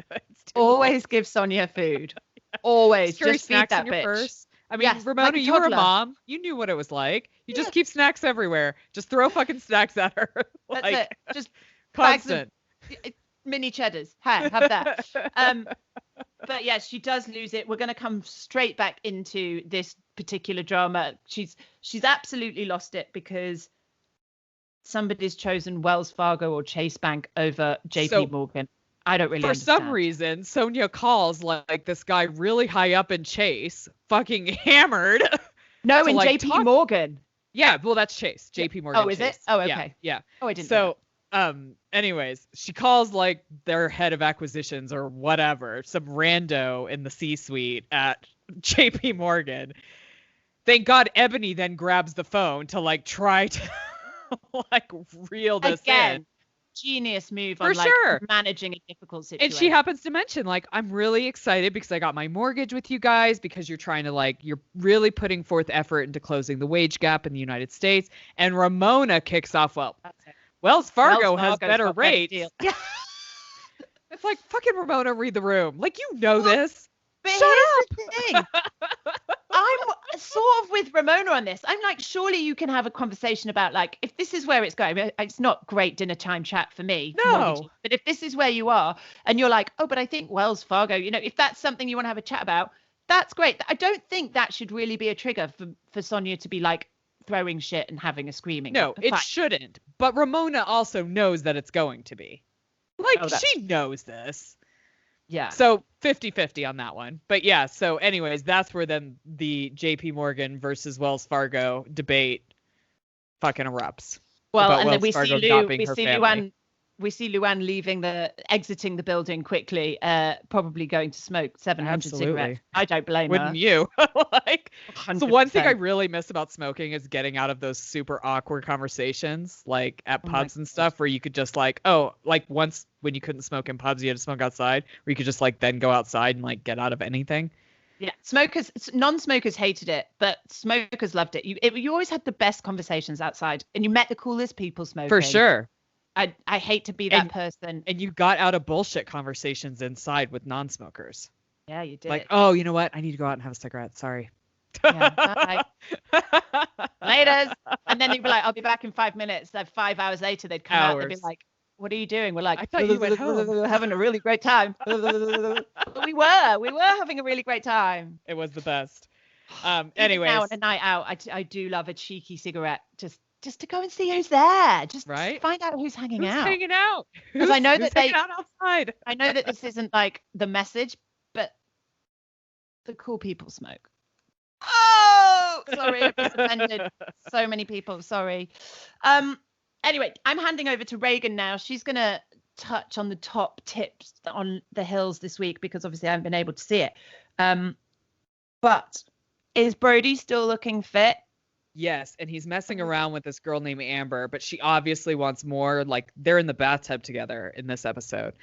Always give Sonia food. Always. Just feed that in your bitch. Purse. I mean, Ramona, like you were a mom. You knew what it was like. You just keep snacks everywhere. Just throw fucking snacks at her. Like, that's it. Just constant. Mini cheddars. Have that. But yeah, she does lose it. We're going to come straight back into this particular drama. She's absolutely lost it because somebody's chosen Wells Fargo or Chase Bank over JP Morgan. I don't really understand. For some reason, Sonia calls like this guy really high up in Chase, fucking hammered. No, in like, JP Morgan. Yeah, well, that's Chase. JP Morgan. Oh, is Chase. it? Oh, okay. Yeah. Oh, I didn't know that. Anyways, she calls like their head of acquisitions or whatever, some rando in the C-suite at JP Morgan. Thank God Eboni then grabs the phone to like try to like reel this in. Genius move for on like sure. Managing a difficult situation. And she happens to mention like, I'm really excited because I got my mortgage with you guys, because you're trying to like, you're really putting forth effort into closing the wage gap in the United States. And Ramona kicks off, Wells Fargo has better rates. Yeah. It's like, fucking Ramona, read the room. Like, you know this. But Shut here's up. the thing. I'm sort of with Ramona on this. I'm like, surely you can have a conversation about like, if this is where it's going, it's not great dinner time chat for me. No. But if this is where you are and you're like, oh, but I think Wells Fargo, you know, if that's something you want to have a chat about, that's great. I don't think that should really be a trigger for Sonia to be like throwing shit and having a screaming. No, it shouldn't. But Ramona also knows that it's going to be. Like, she knows this. Yeah. So 50-50 on that one. But yeah, so anyways, that's where then the JP Morgan versus Wells Fargo debate fucking erupts. Well, and then we see Luann exiting the building quickly, probably going to smoke 700 cigarettes. I don't blame her. Wouldn't you? Like, 100%. So one thing I really miss about smoking is getting out of those super awkward conversations, like at pubs and stuff, where you could just like, like once when you couldn't smoke in pubs, you had to smoke outside, where you could just like then go outside and like get out of anything. Yeah, non-smokers hated it, but smokers loved it. You always had the best conversations outside, and you met the coolest people smoking. For sure. I hate to be that person. And you got out of bullshit conversations inside with non-smokers. Yeah, you did. Like, oh, you know what? I need to go out and have a cigarette. Sorry. Yeah, bye. Laters. And then you'd be like, I'll be back in 5 minutes. Then 5 hours later, they'd come out and be like, what are you doing? We're like, I thought you went home. Having a really great time. But we were having a really great time. It was the best. Anyways. Now on a night out, I do love a cheeky cigarette. Just to go and see who's there. Just find out who's hanging out. Hanging out. Because I know that hanging out outside. I know that this isn't like the message, but the cool people smoke. Oh, sorry, I've just offended so many people. Sorry. Anyway, I'm handing over to Reagan now. She's gonna touch on the top tips on the hills this week because obviously I haven't been able to see it. But is Brody still looking fit? Yes, and he's messing around with this girl named Amber, but she obviously wants more. Like, they're in the bathtub together in this episode.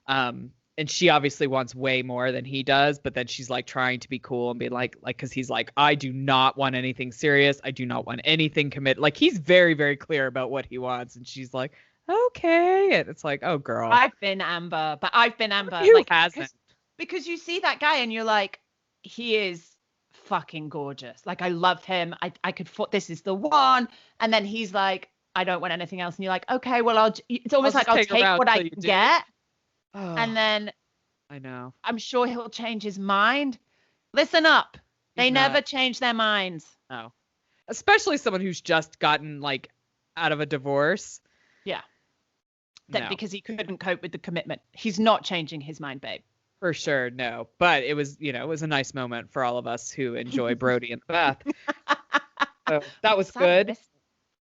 And she obviously wants way more than he does, but then she's like trying to be cool and be like, because he's like, I do not want anything serious. I do not want anything committed. Like, he's very, very clear about what he wants. And she's like, okay. And it's like, oh, girl. I've been Amber. Who hasn't? Because you see that guy and you're like, he is fucking gorgeous. Like, I love him. I could, this is the one. And then he's like, I don't want anything else. And you're like, okay, well, it's almost like I'll take what I can get. Oh, and then I know. I'm sure he'll change his mind. Listen up. They never change their minds. No. Especially someone who's just gotten like out of a divorce. Yeah. Because he couldn't cope with the commitment. He's not changing his mind, babe. For sure, no. But it was, it was a nice moment for all of us who enjoy Brody in the bath. So that was good.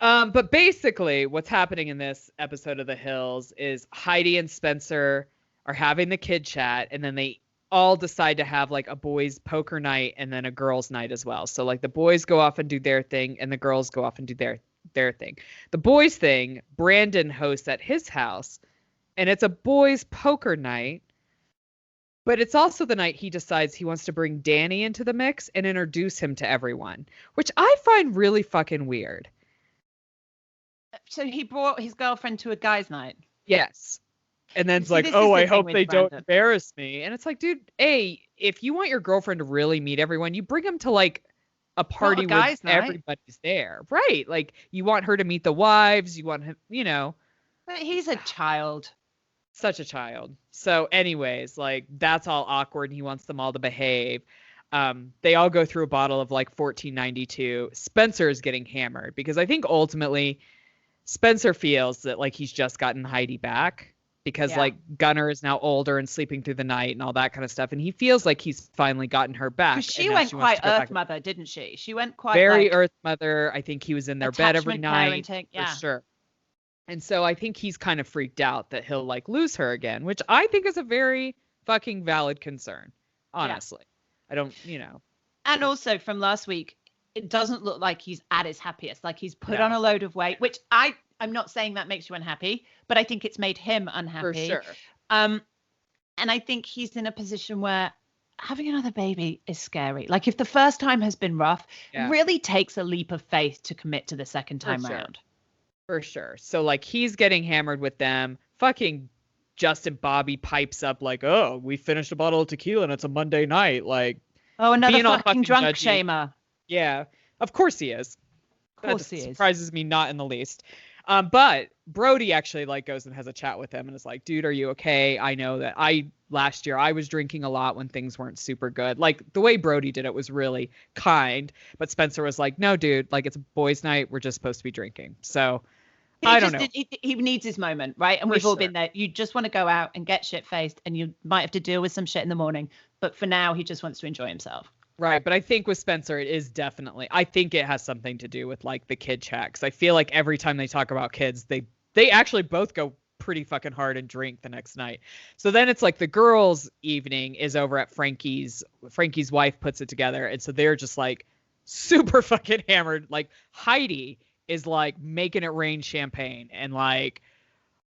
But basically what's happening in this episode of The Hills is Heidi and Spencer are having the kid chat, and then they all decide to have like a boys poker night and then a girls night as well. So like the boys go off and do their thing and the girls go off and do their thing. The boys thing, Brandon hosts at his house, and it's a boys poker night, but it's also the night he decides he wants to bring Danny into the mix and introduce him to everyone, which I find really fucking weird. So he brought his girlfriend to a guys' night. Yes. And then it's like, oh, I hope they don't embarrass me. And it's like, dude, if you want your girlfriend to really meet everyone, you bring them to like a party where everybody's there. Right. Like you want her to meet the wives. You want him, But he's a child. Such a child. So anyways, like that's all awkward. And he wants them all to behave. They all go through a bottle of like 1492. Spencer is getting hammered because I think ultimately Spencer feels that like he's just gotten Heidi back. Because like Gunnar is now older and sleeping through the night and all that kind of stuff. And he feels like he's finally gotten her back. She went quite Earth Mother, didn't she? She went quite very Earth Mother. I think he was in their bed every night. For sure. And so I think he's kind of freaked out that he'll like lose her again, which I think is a very fucking valid concern. Honestly. I don't, And also from last week, it doesn't look like he's at his happiest. Like he's put on a load of weight, which I'm not saying that makes you unhappy, but I think it's made him unhappy. For sure. And I think he's in a position where having another baby is scary. Like if the first time has been rough, it really takes a leap of faith to commit to the second time round. For sure. So like he's getting hammered with them. Fucking Justin Bobby pipes up like, oh, we finished a bottle of tequila and it's a Monday night. Like, oh, another fucking drunk shamer. Yeah, of course he is. Of course he is. Surprises me not in the least. But Brody actually like goes and has a chat with him and is like, dude, are you okay? I know that last year I was drinking a lot when things weren't super good. Like the way Brody did it was really kind, but Spencer was like, no, dude, like it's a boys' night. We're just supposed to be drinking. So I don't know. He needs his moment, right? And we've all been there. You just want to go out and get shit faced and you might have to deal with some shit in the morning. But for now, he just wants to enjoy himself. Right. But I think with Spencer, it is definitely, I think it has something to do with like the kid chat. Cause I feel like every time they talk about kids, they actually both go pretty fucking hard and drink the next night. So then it's like the girls' evening is over at Frankie's wife puts it together. And so they're just like super fucking hammered. Like Heidi is like making it rain champagne and like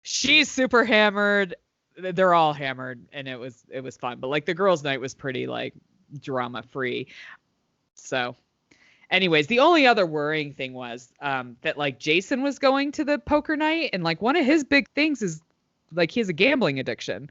she's super hammered. They're all hammered and it was fun. But like the girls' night was pretty like drama free. So anyways, the only other worrying thing was that like Jason was going to the poker night and like one of his big things is like he has a gambling addiction.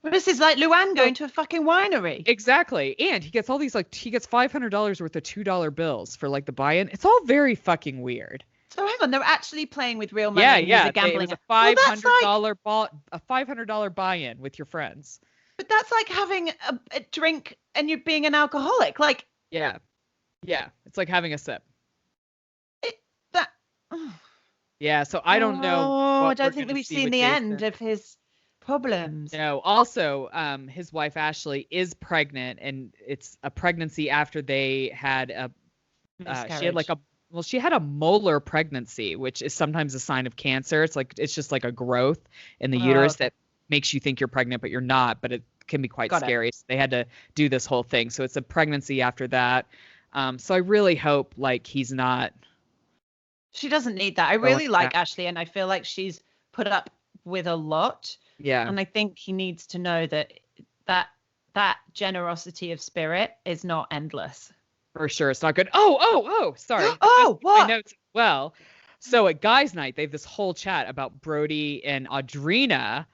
Well, this is like Luann going to a fucking winery. Exactly. And he gets all these like he gets $500 worth of $2 bills for like the buy-in. It's all very fucking weird. So hang on, they're actually playing with real money. Yeah. Gambling. It was a $500 buy-in with your friends. But that's like having a drink and you're being an alcoholic. Like yeah, it's like having a sip. Yeah, so I don't know. I don't think that we've seen the end of his problems. No. Also, his wife Ashley is pregnant, and it's a pregnancy after they had she had a molar pregnancy, which is sometimes a sign of cancer. It's just like a growth in the uterus that makes you think you're pregnant, but you're not. But it can be quite scary. So they had to do this whole thing. So it's a pregnancy after that. So I really hope like he's not. She doesn't need that. I really like Ashley, and I feel like she's put up with a lot. Yeah. And I think he needs to know that generosity of spirit is not endless. For sure. It's not good. Oh, sorry. What? My notes as well. So at guys' night, they have this whole chat about Brody and Audrina,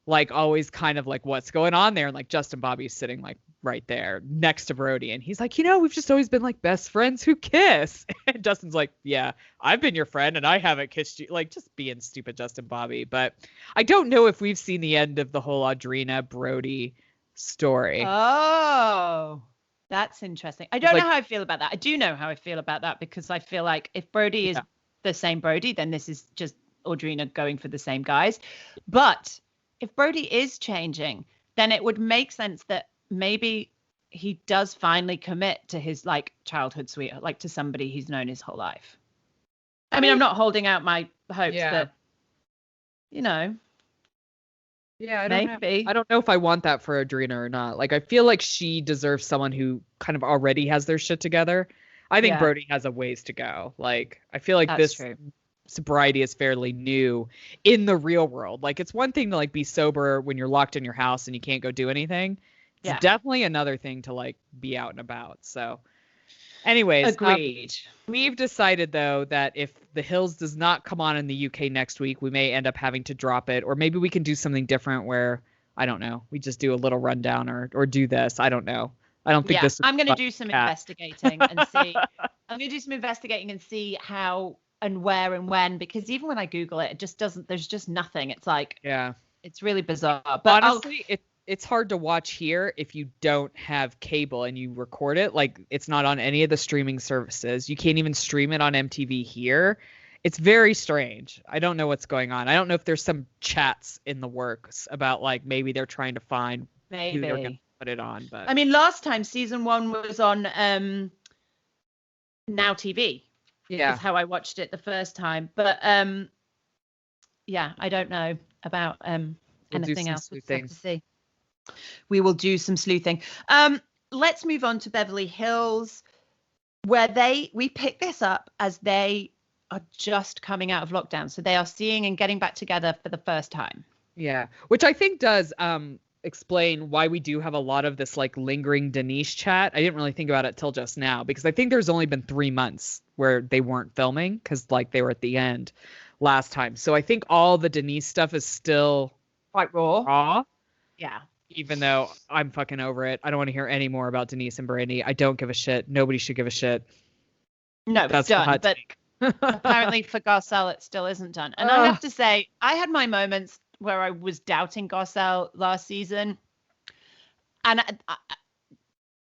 like always kind of like what's going on there. And like Justin Bobby's sitting like right there next to Brody. And he's like, we've just always been like best friends who kiss. And Dustin's like, yeah, I've been your friend and I haven't kissed you. Like, just being stupid Justin Bobby. But I don't know if we've seen the end of the whole Audrina Brody story. Oh, that's interesting. I don't know how I feel about that. I do know how I feel about that because I feel like if Brody is the same Brody, then this is just Audrina going for the same guys. But if Brody is changing, then it would make sense that maybe he does finally commit to his like childhood sweetheart, like to somebody he's known his whole life. I mean, I'm not holding out my hopes, but Yeah, I maybe. I don't know if I want that for Audrina or not. Like, I feel like she deserves someone who kind of already has their shit together. I think Brody has a ways to go. Like, I feel like That's true. Sobriety is fairly new in the real world. Like, it's one thing to like be sober when you're locked in your house and you can't go do anything. It's definitely another thing to like be out and about. So anyways, agreed. We've decided though that if The Hills does not come on in the UK next week, we may end up having to drop it, or maybe we can do something different where, I don't know, we just do a little rundown or do this. I don't know. I don't think this is I'm going to do some investigating and see. I'm going to do some investigating and see how and where and when, because even when I Google it, it just doesn't, there's just nothing. It's like, it's really bizarre. But honestly, it's hard to watch here if you don't have cable and you record it. Like, it's not on any of the streaming services. You can't even stream it on MTV here. It's very strange. I don't know what's going on. I don't know if there's some chats in the works about like maybe they're trying to find who they're going to put it on. But I mean, last time season 1 was on Now TV. Yeah, is how I watched it the first time. But I don't know about anything else. We'll have to see. We will do some sleuthing. Let's move on to Beverly Hills, where we pick this up as they are just coming out of lockdown. So they are seeing and getting back together for the first time. Yeah, which I think does explain why we do have a lot of this like lingering Denise chat. I didn't really think about it till just now because I think there's only been 3 months where they weren't filming because like they were at the end last time. So I think all the Denise stuff is still quite raw. Yeah. Even though I'm fucking over it. I don't want to hear any more about Denise and Brandy. I don't give a shit. Nobody should give a shit. No, that's done. But apparently for Garcelle, it still isn't done. And I have to say, I had my moments where I was doubting Garcelle last season. And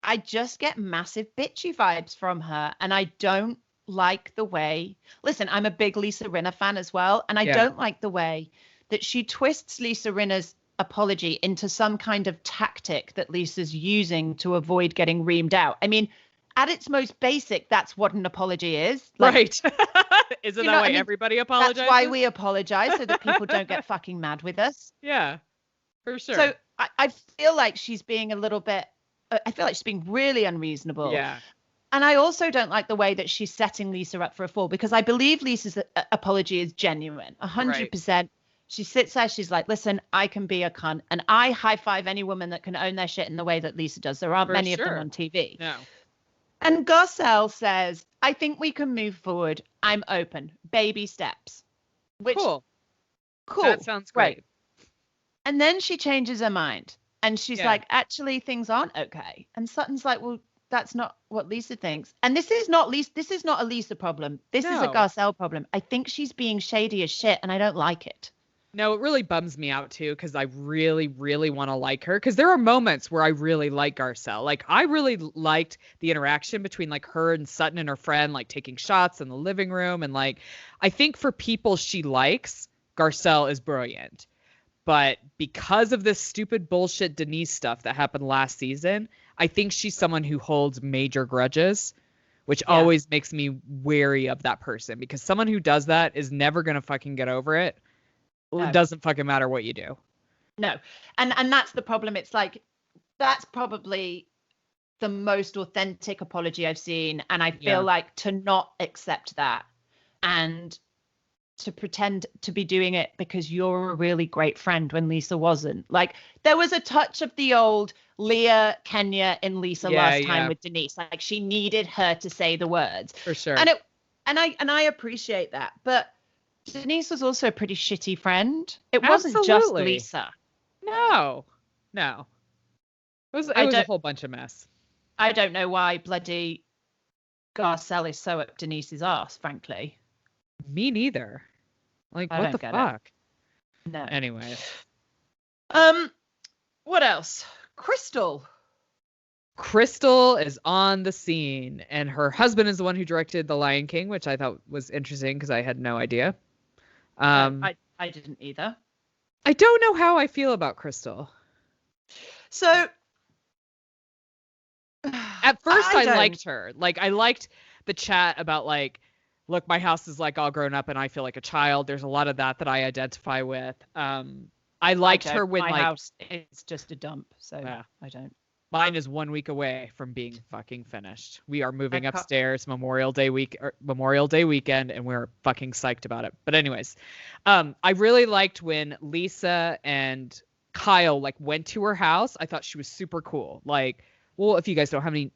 I just get massive bitchy vibes from her. And I don't like the way, listen, I'm a big Lisa Rinna fan as well. And I don't like the way that she twists Lisa Rinna's apology into some kind of tactic that Lisa's using to avoid getting reamed out. I mean, at its most basic, that's what an apology is. Like, right. Isn't that why everybody apologizes? That's why we apologize, so that people don't get fucking mad with us. Yeah, for sure. So I feel like she's being a little bit, I feel like she's being really unreasonable. Yeah. And I also don't like the way that she's setting Lisa up for a fall, because I believe Lisa's apology is genuine, 100%. Right. She sits there, she's like, listen, I can be a cunt. And I high five any woman that can own their shit in the way that Lisa does. There aren't many of them on TV. No. And Garcelle says, I think we can move forward. I'm open. Baby steps. Which, cool. That sounds great. And then she changes her mind. And she's like, actually, things aren't okay. And Sutton's like, well, that's not what Lisa thinks. And this is not a Lisa problem. This is a Garcelle problem. I think she's being shady as shit, and I don't like it. No, it really bums me out too, because I really, really want to like her. Because there are moments where I really like Garcelle. Like, I really liked the interaction between like her and Sutton and her friend, like taking shots in the living room. And like, I think for people she likes, Garcelle is brilliant. But because of this stupid bullshit Denise stuff that happened last season, I think she's someone who holds major grudges, which always makes me wary of that person, because someone who does that is never going to fucking get over it. No. It doesn't fucking matter what you do. No. And that's the problem. It's like, that's probably the most authentic apology I've seen. And I feel like to not accept that and to pretend to be doing it because you're a really great friend when Lisa wasn't. Like, there was a touch of the old Leah, Kenya and Lisa last time with Denise. Like, she needed her to say the words. For sure. And I appreciate that. But Denise was also a pretty shitty friend. It wasn't just Lisa. No. It was a whole bunch of mess. I don't know why bloody Garcelle is so up Denise's ass, frankly. Me neither. Like, what the fuck? No. Anyway. What else? Crystal is on the scene, and her husband is the one who directed The Lion King, which I thought was interesting because I had no idea. I didn't either. I don't know how I feel about Crystal. So at first I liked her. Like, I liked the chat about like, look, my house is like all grown up and I feel like a child. There's a lot of that I identify with. I liked her when my like house is just a dump, so yeah. I don't. Mine is 1 week away from being fucking finished. We are moving upstairs Memorial Day weekend, and we're fucking psyched about it. But anyways, I really liked when Lisa and Kyle like went to her house. I thought she was super cool. Like, well, if you guys don't have any,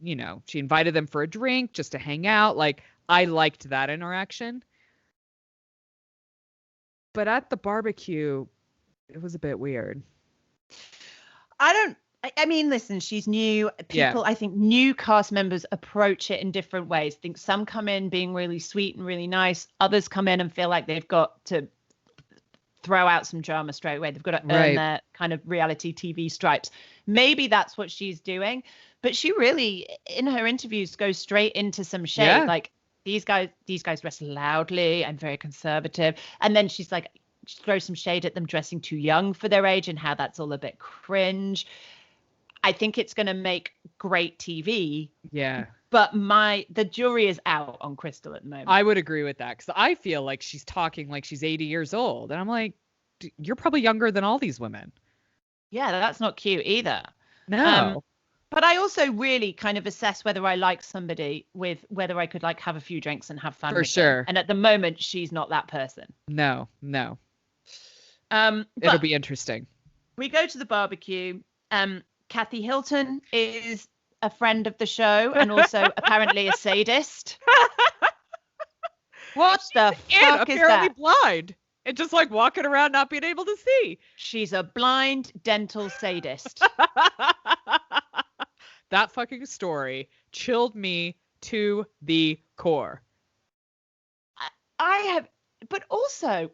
she invited them for a drink just to hang out. Like, I liked that interaction. But at the barbecue, it was a bit weird. I mean, listen, she's new. People, I think new cast members approach it in different ways. I think some come in being really sweet and really nice. Others come in and feel like they've got to throw out some drama straight away. They've got to earn their kind of reality TV stripes. Maybe that's what she's doing. But she really, in her interviews, goes straight into some shade. Yeah. Like, these guys dress loudly and very conservative. And then she's like, she throws some shade at them dressing too young for their age and how that's all a bit cringe. I think it's going to make great TV. Yeah. But the jury is out on Crystal at the moment. I would agree with that because I feel like she's talking like she's 80 years old. And I'm like, you're probably younger than all these women. Yeah, that's not cute either. No. But I also really kind of assess whether I like somebody with whether I could like have a few drinks and have fun. For sure. Them. And at the moment, she's not that person. No. It'll be interesting. We go to the barbecue. Kathy Hilton is a friend of the show and also apparently a sadist. What the fuck is that? Apparently blind and just like walking around not being able to see. She's a blind dental sadist. That fucking story chilled me to the core. But also,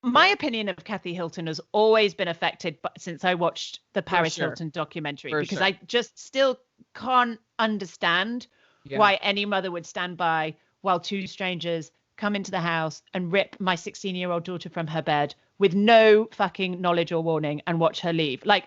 my opinion of Kathy Hilton has always been affected since I watched the Paris Hilton documentary, because I just still can't understand why any mother would stand by while two strangers come into the house and rip my 16-year-old daughter from her bed with no fucking knowledge or warning and watch her leave. Like,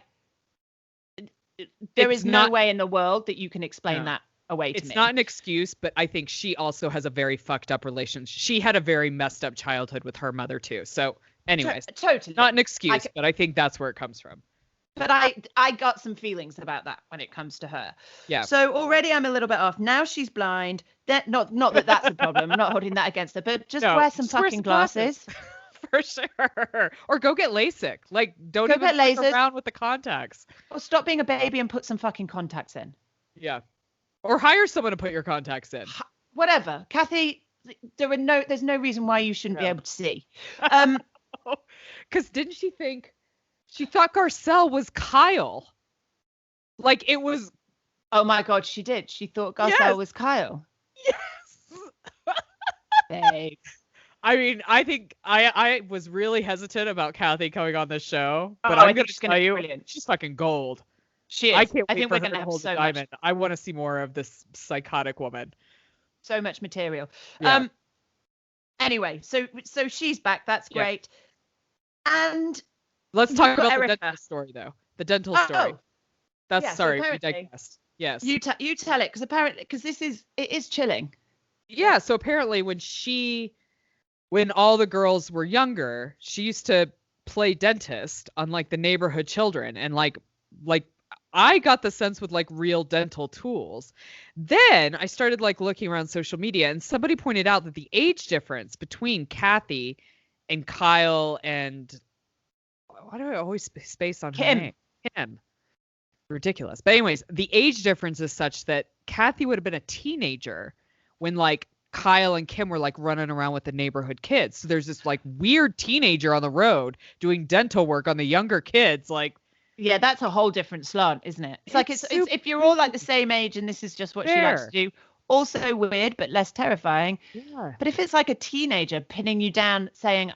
there is no way in the world that you can explain that away to me. It's not an excuse, but I think she also has a very fucked up relationship. She had a very messed up childhood with her mother too. So anyways, totally not an excuse, but I think that's where it comes from. But I got some feelings about that when it comes to her. Yeah. So already I'm a little bit off. Now she's blind. Not that that's a problem. I'm not holding that against her, but wear some fucking glasses. For sure. Or go get LASIK. Like, don't even fuck around with the contacts. Or stop being a baby and put some fucking contacts in. Yeah. Or hire someone to put your contacts in. Whatever. Kathy, there's no reason why you shouldn't be able to see. Because didn't she thought Garcelle was Kyle. Like, it was. Oh my God, she did. She thought Garcelle was Kyle. Yes. Babe. I mean, I think I was really hesitant about Kathy coming on this show, but I'm going to tell you, she's fucking gold. She is. I can't wait think for we're her going to to have hold so the diamond. I want to see more of this psychotic woman. So much material. Yeah. Anyway, so she's back. That's great. And let's talk about the dental story, though. The dental story. That's sorry, we digressed. Yes. You tell it, because it is chilling. Yeah. So apparently, when all the girls were younger, she used to play dentist on like the neighborhood children, and like I got the sense with like real dental tools. Then I started like looking around social media, and somebody pointed out that the age difference between Kathy and Kyle and why do I always space on her name? Kim. Ridiculous. But anyways, the age difference is such that Kathy would have been a teenager when like Kyle and Kim were like running around with the neighborhood kids. So there's this like weird teenager on the road doing dental work on the younger kids. Like, Yeah, that's a whole different slant, isn't it? It's like it's if you're all like the same age and this is just what she likes to do, also weird but less terrifying. Yeah. But if it's like a teenager pinning you down saying,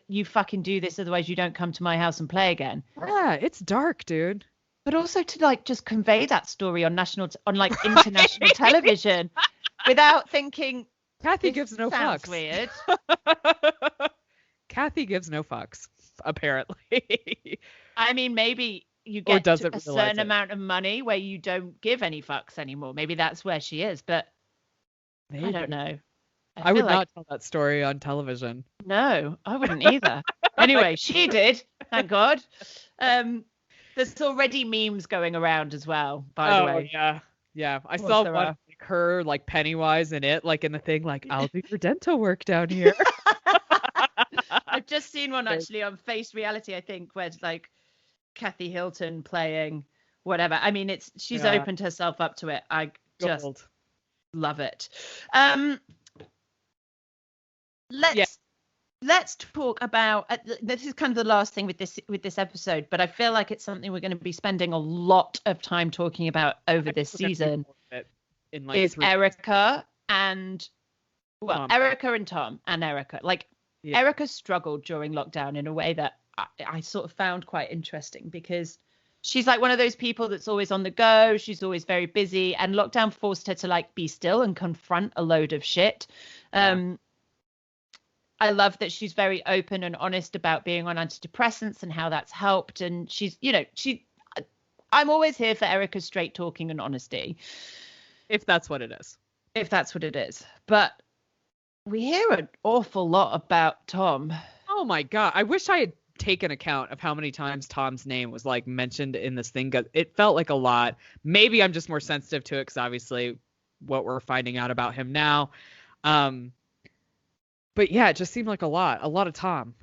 you fucking do this, otherwise you don't come to my house and play again. Yeah, it's dark, dude. But also to like just convey that story on international television without thinking Kathy gives no fucks. Weird. Kathy gives no fucks, apparently. I mean, maybe you get a certain amount of money where you don't give any fucks anymore. Maybe that's where she is, but maybe. I don't know. I would not tell that story on television. No, I wouldn't either. Anyway, she did. Thank God. There's already memes going around as well, by the way. Yeah. Yeah. I saw one like her like Pennywise in it, like in the thing, like, I'll do your dental work down here. I've just seen one actually on Face Reality, I think, where it's like Kathy Hilton playing whatever. I mean, she's opened herself up to it. I just love it. Let's talk about this is kind of the last thing with this episode, but I feel like it's something we're going to be spending a lot of time talking about over this season. Is Erica and Tom. Erica and Tom and Erica. Like Erica struggled during lockdown in a way that I sort of found quite interesting because she's like one of those people that's always on the go. She's always very busy, and lockdown forced her to like be still and confront a load of shit. I love that she's very open and honest about being on antidepressants and how that's helped. And I'm always here for Erica's straight talking and honesty. If that's what it is. But we hear an awful lot about Tom. Oh my God. I wish I had taken account of how many times Tom's name was like mentioned in this thing. It felt like a lot. Maybe I'm just more sensitive to it because obviously what we're finding out about him now. But yeah, it just seemed like a lot of Tom.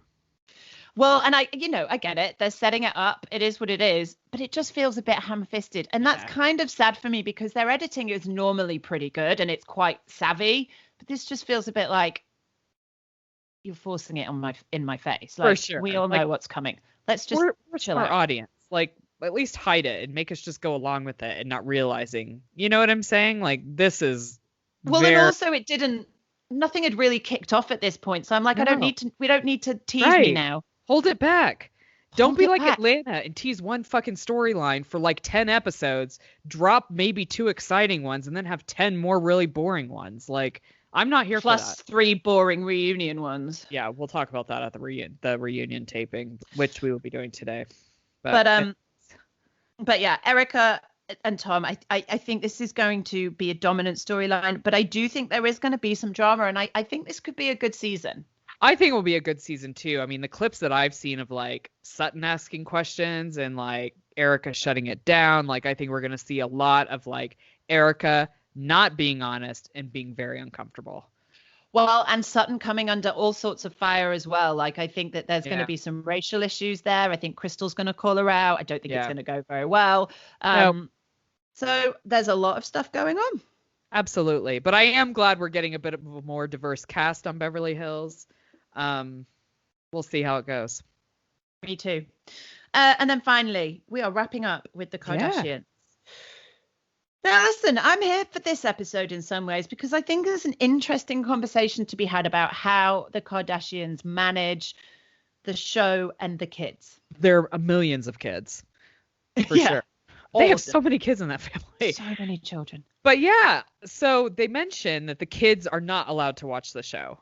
Well, and I get it. They're setting it up. It is what it is, but it just feels a bit ham-fisted. And that's kind of sad for me because their editing is normally pretty good and it's quite savvy. But this just feels a bit like you're forcing it in my face. Like, for sure. We all know what's coming. Let's just chill out. Our audience, like, at least hide it and make us just go along with it and not realizing. You know what I'm saying? Like, this is. Well, and also nothing had really kicked off at this point. So I'm like, we don't need to tease me now. Hold it back. Don't be like Atlanta and tease one fucking storyline for like 10 episodes, drop maybe 2 exciting ones, and then have 10 more really boring ones. Like, I'm not here for that. Plus 3 boring reunion ones. Yeah, we'll talk about that at the reunion taping, which we will be doing today. But yeah, Erica and Tom, I think this is going to be a dominant storyline, but I do think there is going to be some drama, and I think this could be a good season. I think it will be a good season too. I mean, the clips that I've seen of like Sutton asking questions and like Erica shutting it down, like I think we're going to see a lot of like Erica not being honest and being very uncomfortable. Well, and Sutton coming under all sorts of fire as well. Like, I think that there's going to be some racial issues there. I think Crystal's going to call her out. I don't think it's going to go very well. So there's a lot of stuff going on. Absolutely. But I am glad we're getting a bit of a more diverse cast on Beverly Hills. We'll see how it goes. Me too. And then finally, we are wrapping up with the Kardashians. Yeah. Now, listen, I'm here for this episode in some ways because I think there's an interesting conversation to be had about how the Kardashians manage the show and the kids. There are millions of kids, for sure. They have so many kids in that family. So many children. But yeah, so they mentioned that the kids are not allowed to watch the show,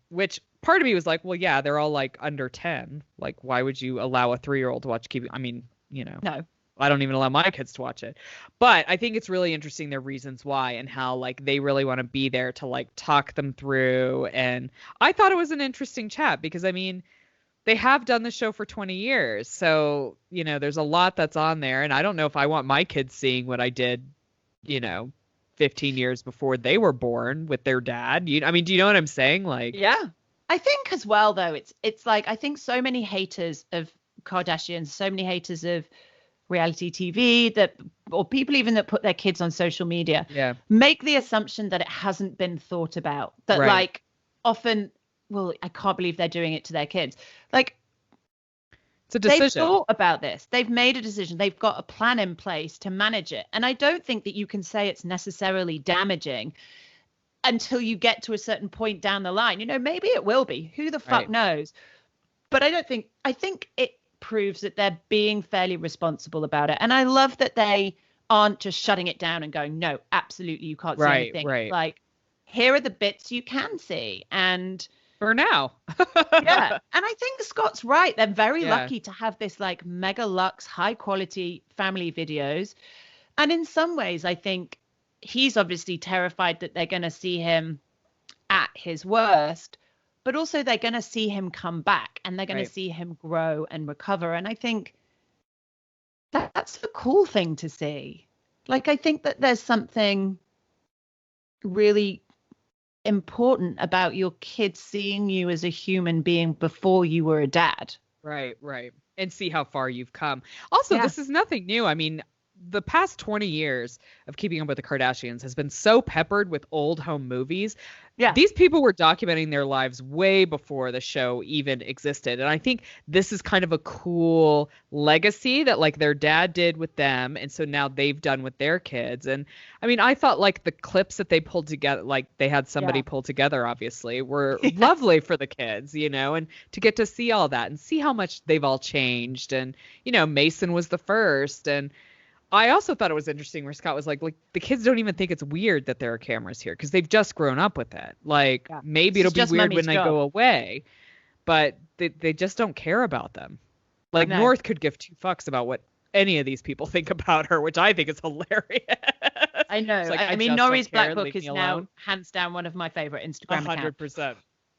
which part of me was like, well, yeah, they're all like under 10. Like, why would you allow a 3-year-old to watch TV? I mean, No. I don't even allow my kids to watch it. But I think it's really interesting their reasons why and how like they really want to be there to like talk them through. And I thought it was an interesting chat because I mean, they have done the show for 20 years. So, there's a lot that's on there. And I don't know if I want my kids seeing what I did, 15 years before they were born with their dad. I mean, do you know what I'm saying? Like, yeah, I think as well, though, it's like I think so many haters of Kardashians, so many haters of reality TV or people even that put their kids on social media make the assumption that it hasn't been thought about, that like often, well, I can't believe they're doing it to their kids. Like, It's a decision. They've thought about this. They've made a decision. They've got a plan in place to manage it. And I don't think that you can say it's necessarily damaging until you get to a certain point down the line. Maybe it will be. Who the fuck knows? But I think it proves that they're being fairly responsible about it. And I love that they aren't just shutting it down and going, no, absolutely, you can't see anything. Right. Like, here are the bits you can see. And for now. yeah. And I think Scott's right. They're very lucky to have this like mega luxe, high quality family videos. And in some ways, I think he's obviously terrified that they're going to see him at his worst, but also they're going to see him come back and they're going to see him grow and recover. And I think that's the cool thing to see. Like, I think that there's something really important about your kids seeing you as a human being before you were a dad. Right. And see how far you've come. Also, this is nothing new. I mean, the past 20 years of Keeping Up with the Kardashians has been so peppered with old home movies. Yeah. These people were documenting their lives way before the show even existed. And I think this is kind of a cool legacy that like their dad did with them. And so now they've done with their kids. And I mean, I thought like the clips that they pulled together, like they had somebody pull together, obviously, were lovely for the kids, and to get to see all that and see how much they've all changed. And, Mason was the first. And I also thought it was interesting where Scott was like the kids don't even think it's weird that there are cameras here because they've just grown up with it. Like maybe it'll be weird when they go away, but they just don't care about them. Like North could give two fucks about what any of these people think about her, which I think is hilarious. I know. Like, I mean, Nori's Black Book is now hands down one of my favorite Instagram accounts. 100%.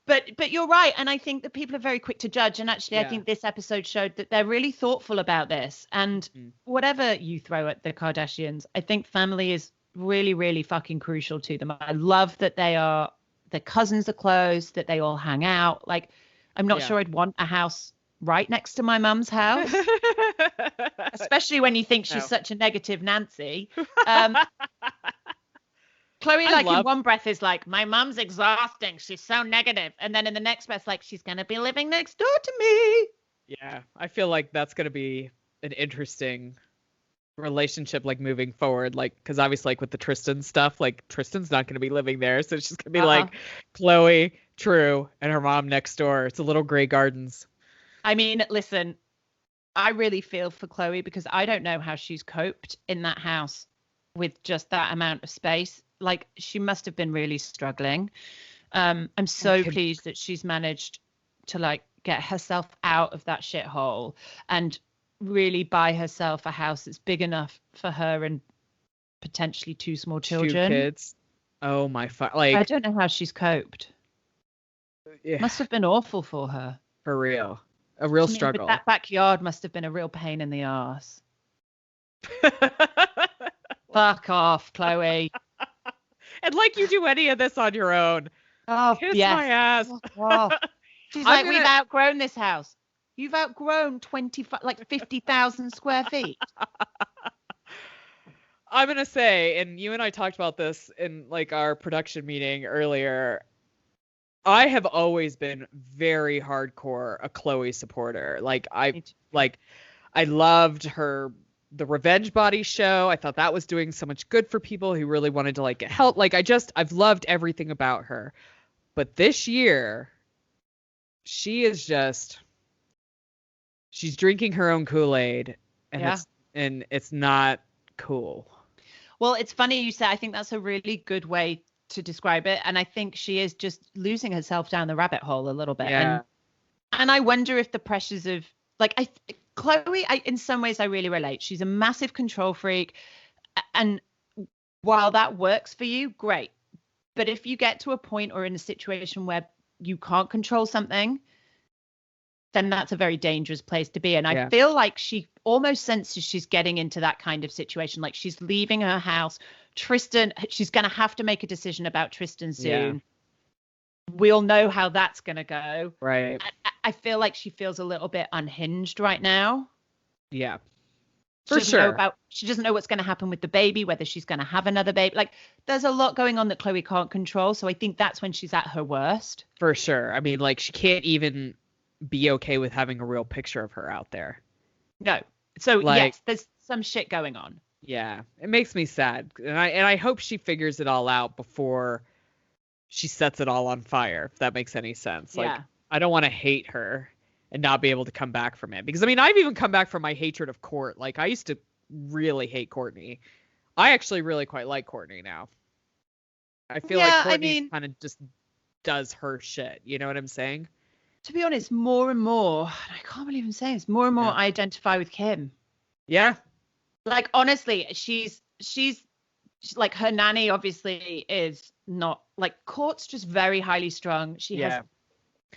But you're right. And I think that people are very quick to judge. And actually, I think this episode showed that they're really thoughtful about this. And whatever you throw at the Kardashians, I think family is really, really fucking crucial to them. I love that the cousins are close, that they all hang out. Like, I'm not sure I'd want a house right next to my mum's house, especially when you think she's such a negative Nancy. Chloe, in one breath is like, my mum's exhausting. She's so negative. And then in the next breath, like, she's going to be living next door to me. Yeah, I feel like that's going to be an interesting relationship, like, moving forward. Like, because obviously, like, with the Tristan stuff, like, Tristan's not going to be living there. So it's just going to be like Chloe, True, and her mom next door. It's a little Grey Gardens. I mean, listen, I really feel for Chloe because I don't know how she's coped in that house with just that amount of space. Like, she must have been really struggling. I'm so pleased that she's managed to like get herself out of that shithole and really buy herself a house that's big enough for her and potentially two small children. 2 kids. Oh my like, I don't know how she's coped. Yeah. Must have been awful for her. For real. A real struggle. That backyard must have been a real pain in the arse. Fuck off, Chloe. And like you do any of this on your own. Oh, kiss my ass. Oh. She's like, we've outgrown this house. You've outgrown 50,000 square feet. I'm going to say, and you and I talked about this in like our production meeting earlier, I have always been very hardcore a Chloe supporter. Like I loved the Revenge Body show. I thought that was doing so much good for people who really wanted to like get help. Like I've loved everything about her. But this year, she's drinking her own Kool-Aid and it's not cool. Well, it's funny you say, I think that's a really good way to describe it. And I think she is just losing herself down the rabbit hole a little bit. Yeah. And I wonder if the pressures of Chloe, in some ways, I really relate. She's a massive control freak. And while that works for you, great. But if you get to a point or in a situation where you can't control something, then that's a very dangerous place to be. And I feel like she almost senses she's getting into that kind of situation. Like she's leaving her house. Tristan, she's going to have to make a decision about Tristan soon. Yeah. We'll know how that's going to go. Right. I feel like she feels a little bit unhinged right now. Yeah. For sure. She doesn't know what's going to happen with the baby, whether she's going to have another baby. Like, there's a lot going on that Chloe can't control. So I think that's when she's at her worst. For sure. I mean, like, she can't even be okay with having a real picture of her out there. No. So Like, yes, there's some shit going on. Yeah, it makes me sad, and I hope she figures it all out before she sets it all on fire, if that makes any sense. Like, Yeah. I don't want to hate her and not be able to come back from it, because I mean, I've even come back from my hatred of Court. Like, I used to really hate Courtney. I actually really quite like Courtney now. I feel like Courtney kind of just does her shit. You know what I'm saying? To be honest, more and more, I can't believe I'm saying this, more and more I identify with Kim. Yeah. Like, honestly, she's like, her nanny obviously is not, like, Court's just very highly strung. She has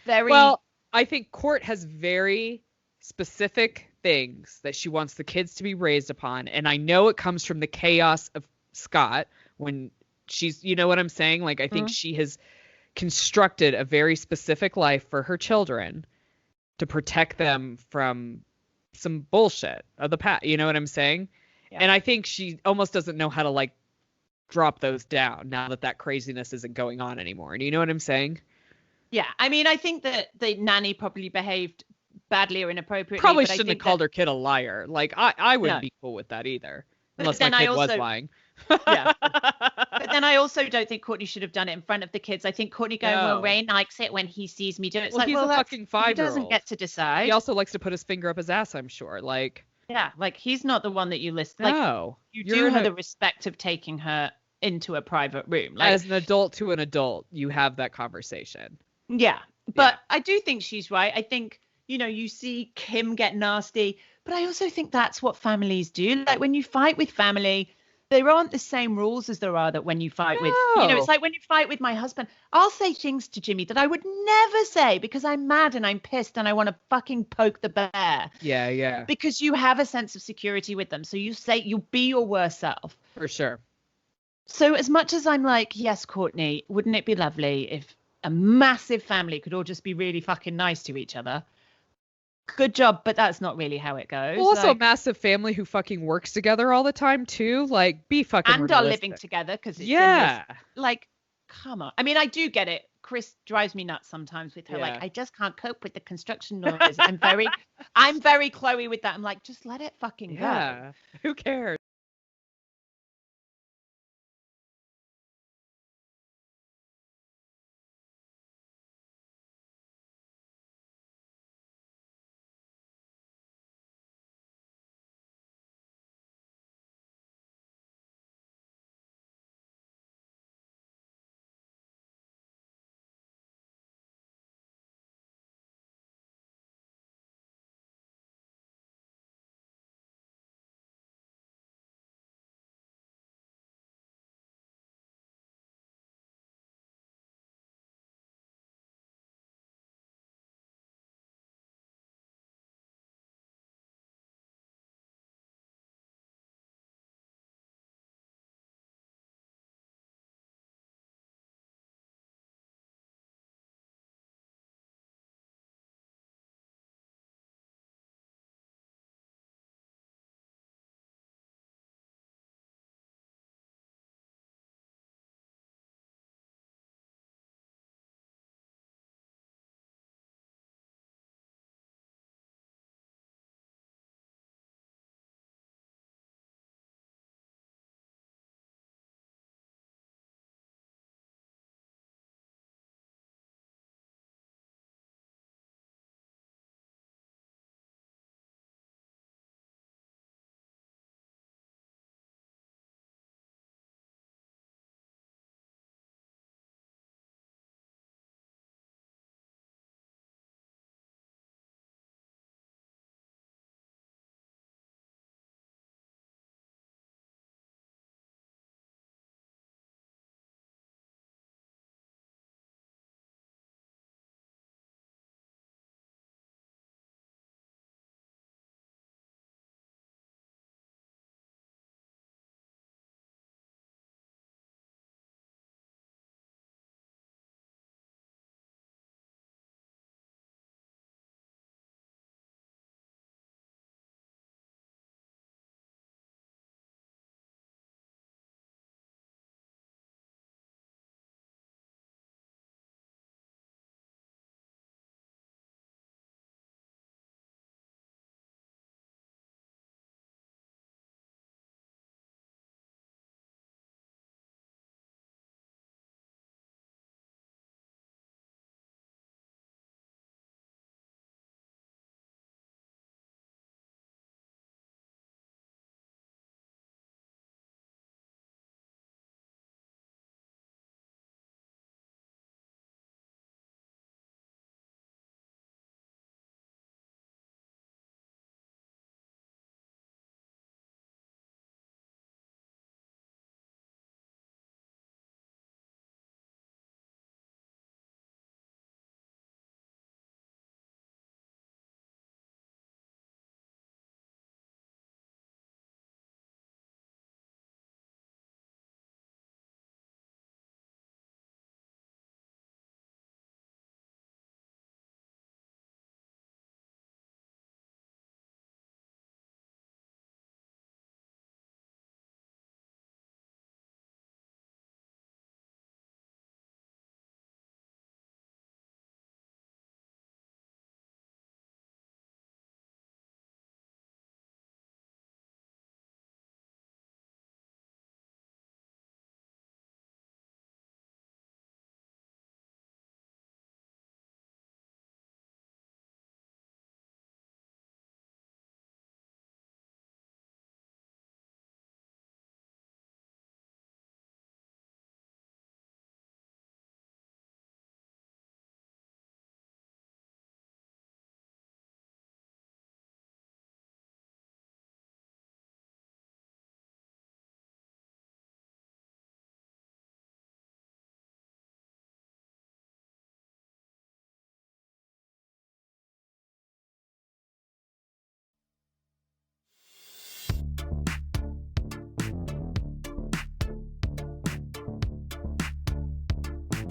very... Well, I think Court has very specific things that she wants the kids to be raised upon. And I know it comes from the chaos of Scott when she's, you know what I'm saying? Like, I think she has constructed a very specific life for her children to protect them from some bullshit of the past. You know what I'm saying? Yeah. And I think she almost doesn't know how to, like, drop those down now that craziness isn't going on anymore. Do you know what I'm saying? Yeah. I mean, I think that the nanny probably behaved badly or inappropriately. Probably shouldn't have called her kid a liar. Like, I wouldn't be cool with that either. Unless my kid was lying. Yeah. But then I also don't think Courtney should have done it in front of the kids. I think Courtney going, well, Ray likes it when he sees me do it. It's like, he's a fucking 5-year-old. He doesn't get to decide. He also likes to put his finger up his ass, I'm sure. Like, yeah, like, he's not the one that you listen. Like, no, you do her the respect of taking her into a private room. Like, as an adult to an adult, you have that conversation. Yeah. But I do think she's right. I think, you know, you see Kim get nasty, but I also think that's what families do. Like, when you fight with family, there aren't the same rules as there are that when you fight with, you know, it's like when you fight with my husband, I'll say things to Jimmy that I would never say because I'm mad and I'm pissed and I want to fucking poke the bear. Yeah, yeah. Because you have a sense of security with them. So you say, you'll be your worst self. For sure. So as much as I'm like, yes, Courtney, wouldn't it be lovely if a massive family could all just be really fucking nice to each other? Good job, but that's not really how it goes. Well, also, like, a massive family who fucking works together all the time too. Like, be fucking and realistic. Are living together because it's in this, like, come on. I mean, I do get it. Chris drives me nuts sometimes with her. Like, I just can't cope with the construction noise. I'm very Chloe with that. I'm like, just let it fucking go. Who cares?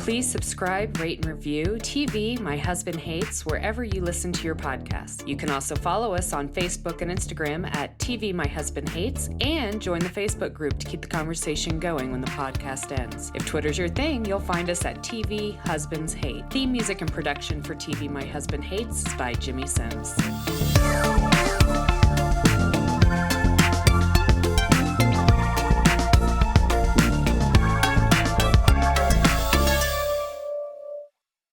Please subscribe, rate, and review TV My Husband Hates wherever you listen to your podcast. You can also follow us on Facebook and Instagram at TV My Husband Hates and join the Facebook group to keep the conversation going when the podcast ends. If Twitter's your thing, you'll find us at TV Husbands Hate. Theme music and production for TV My Husband Hates is by Jimmy Sims.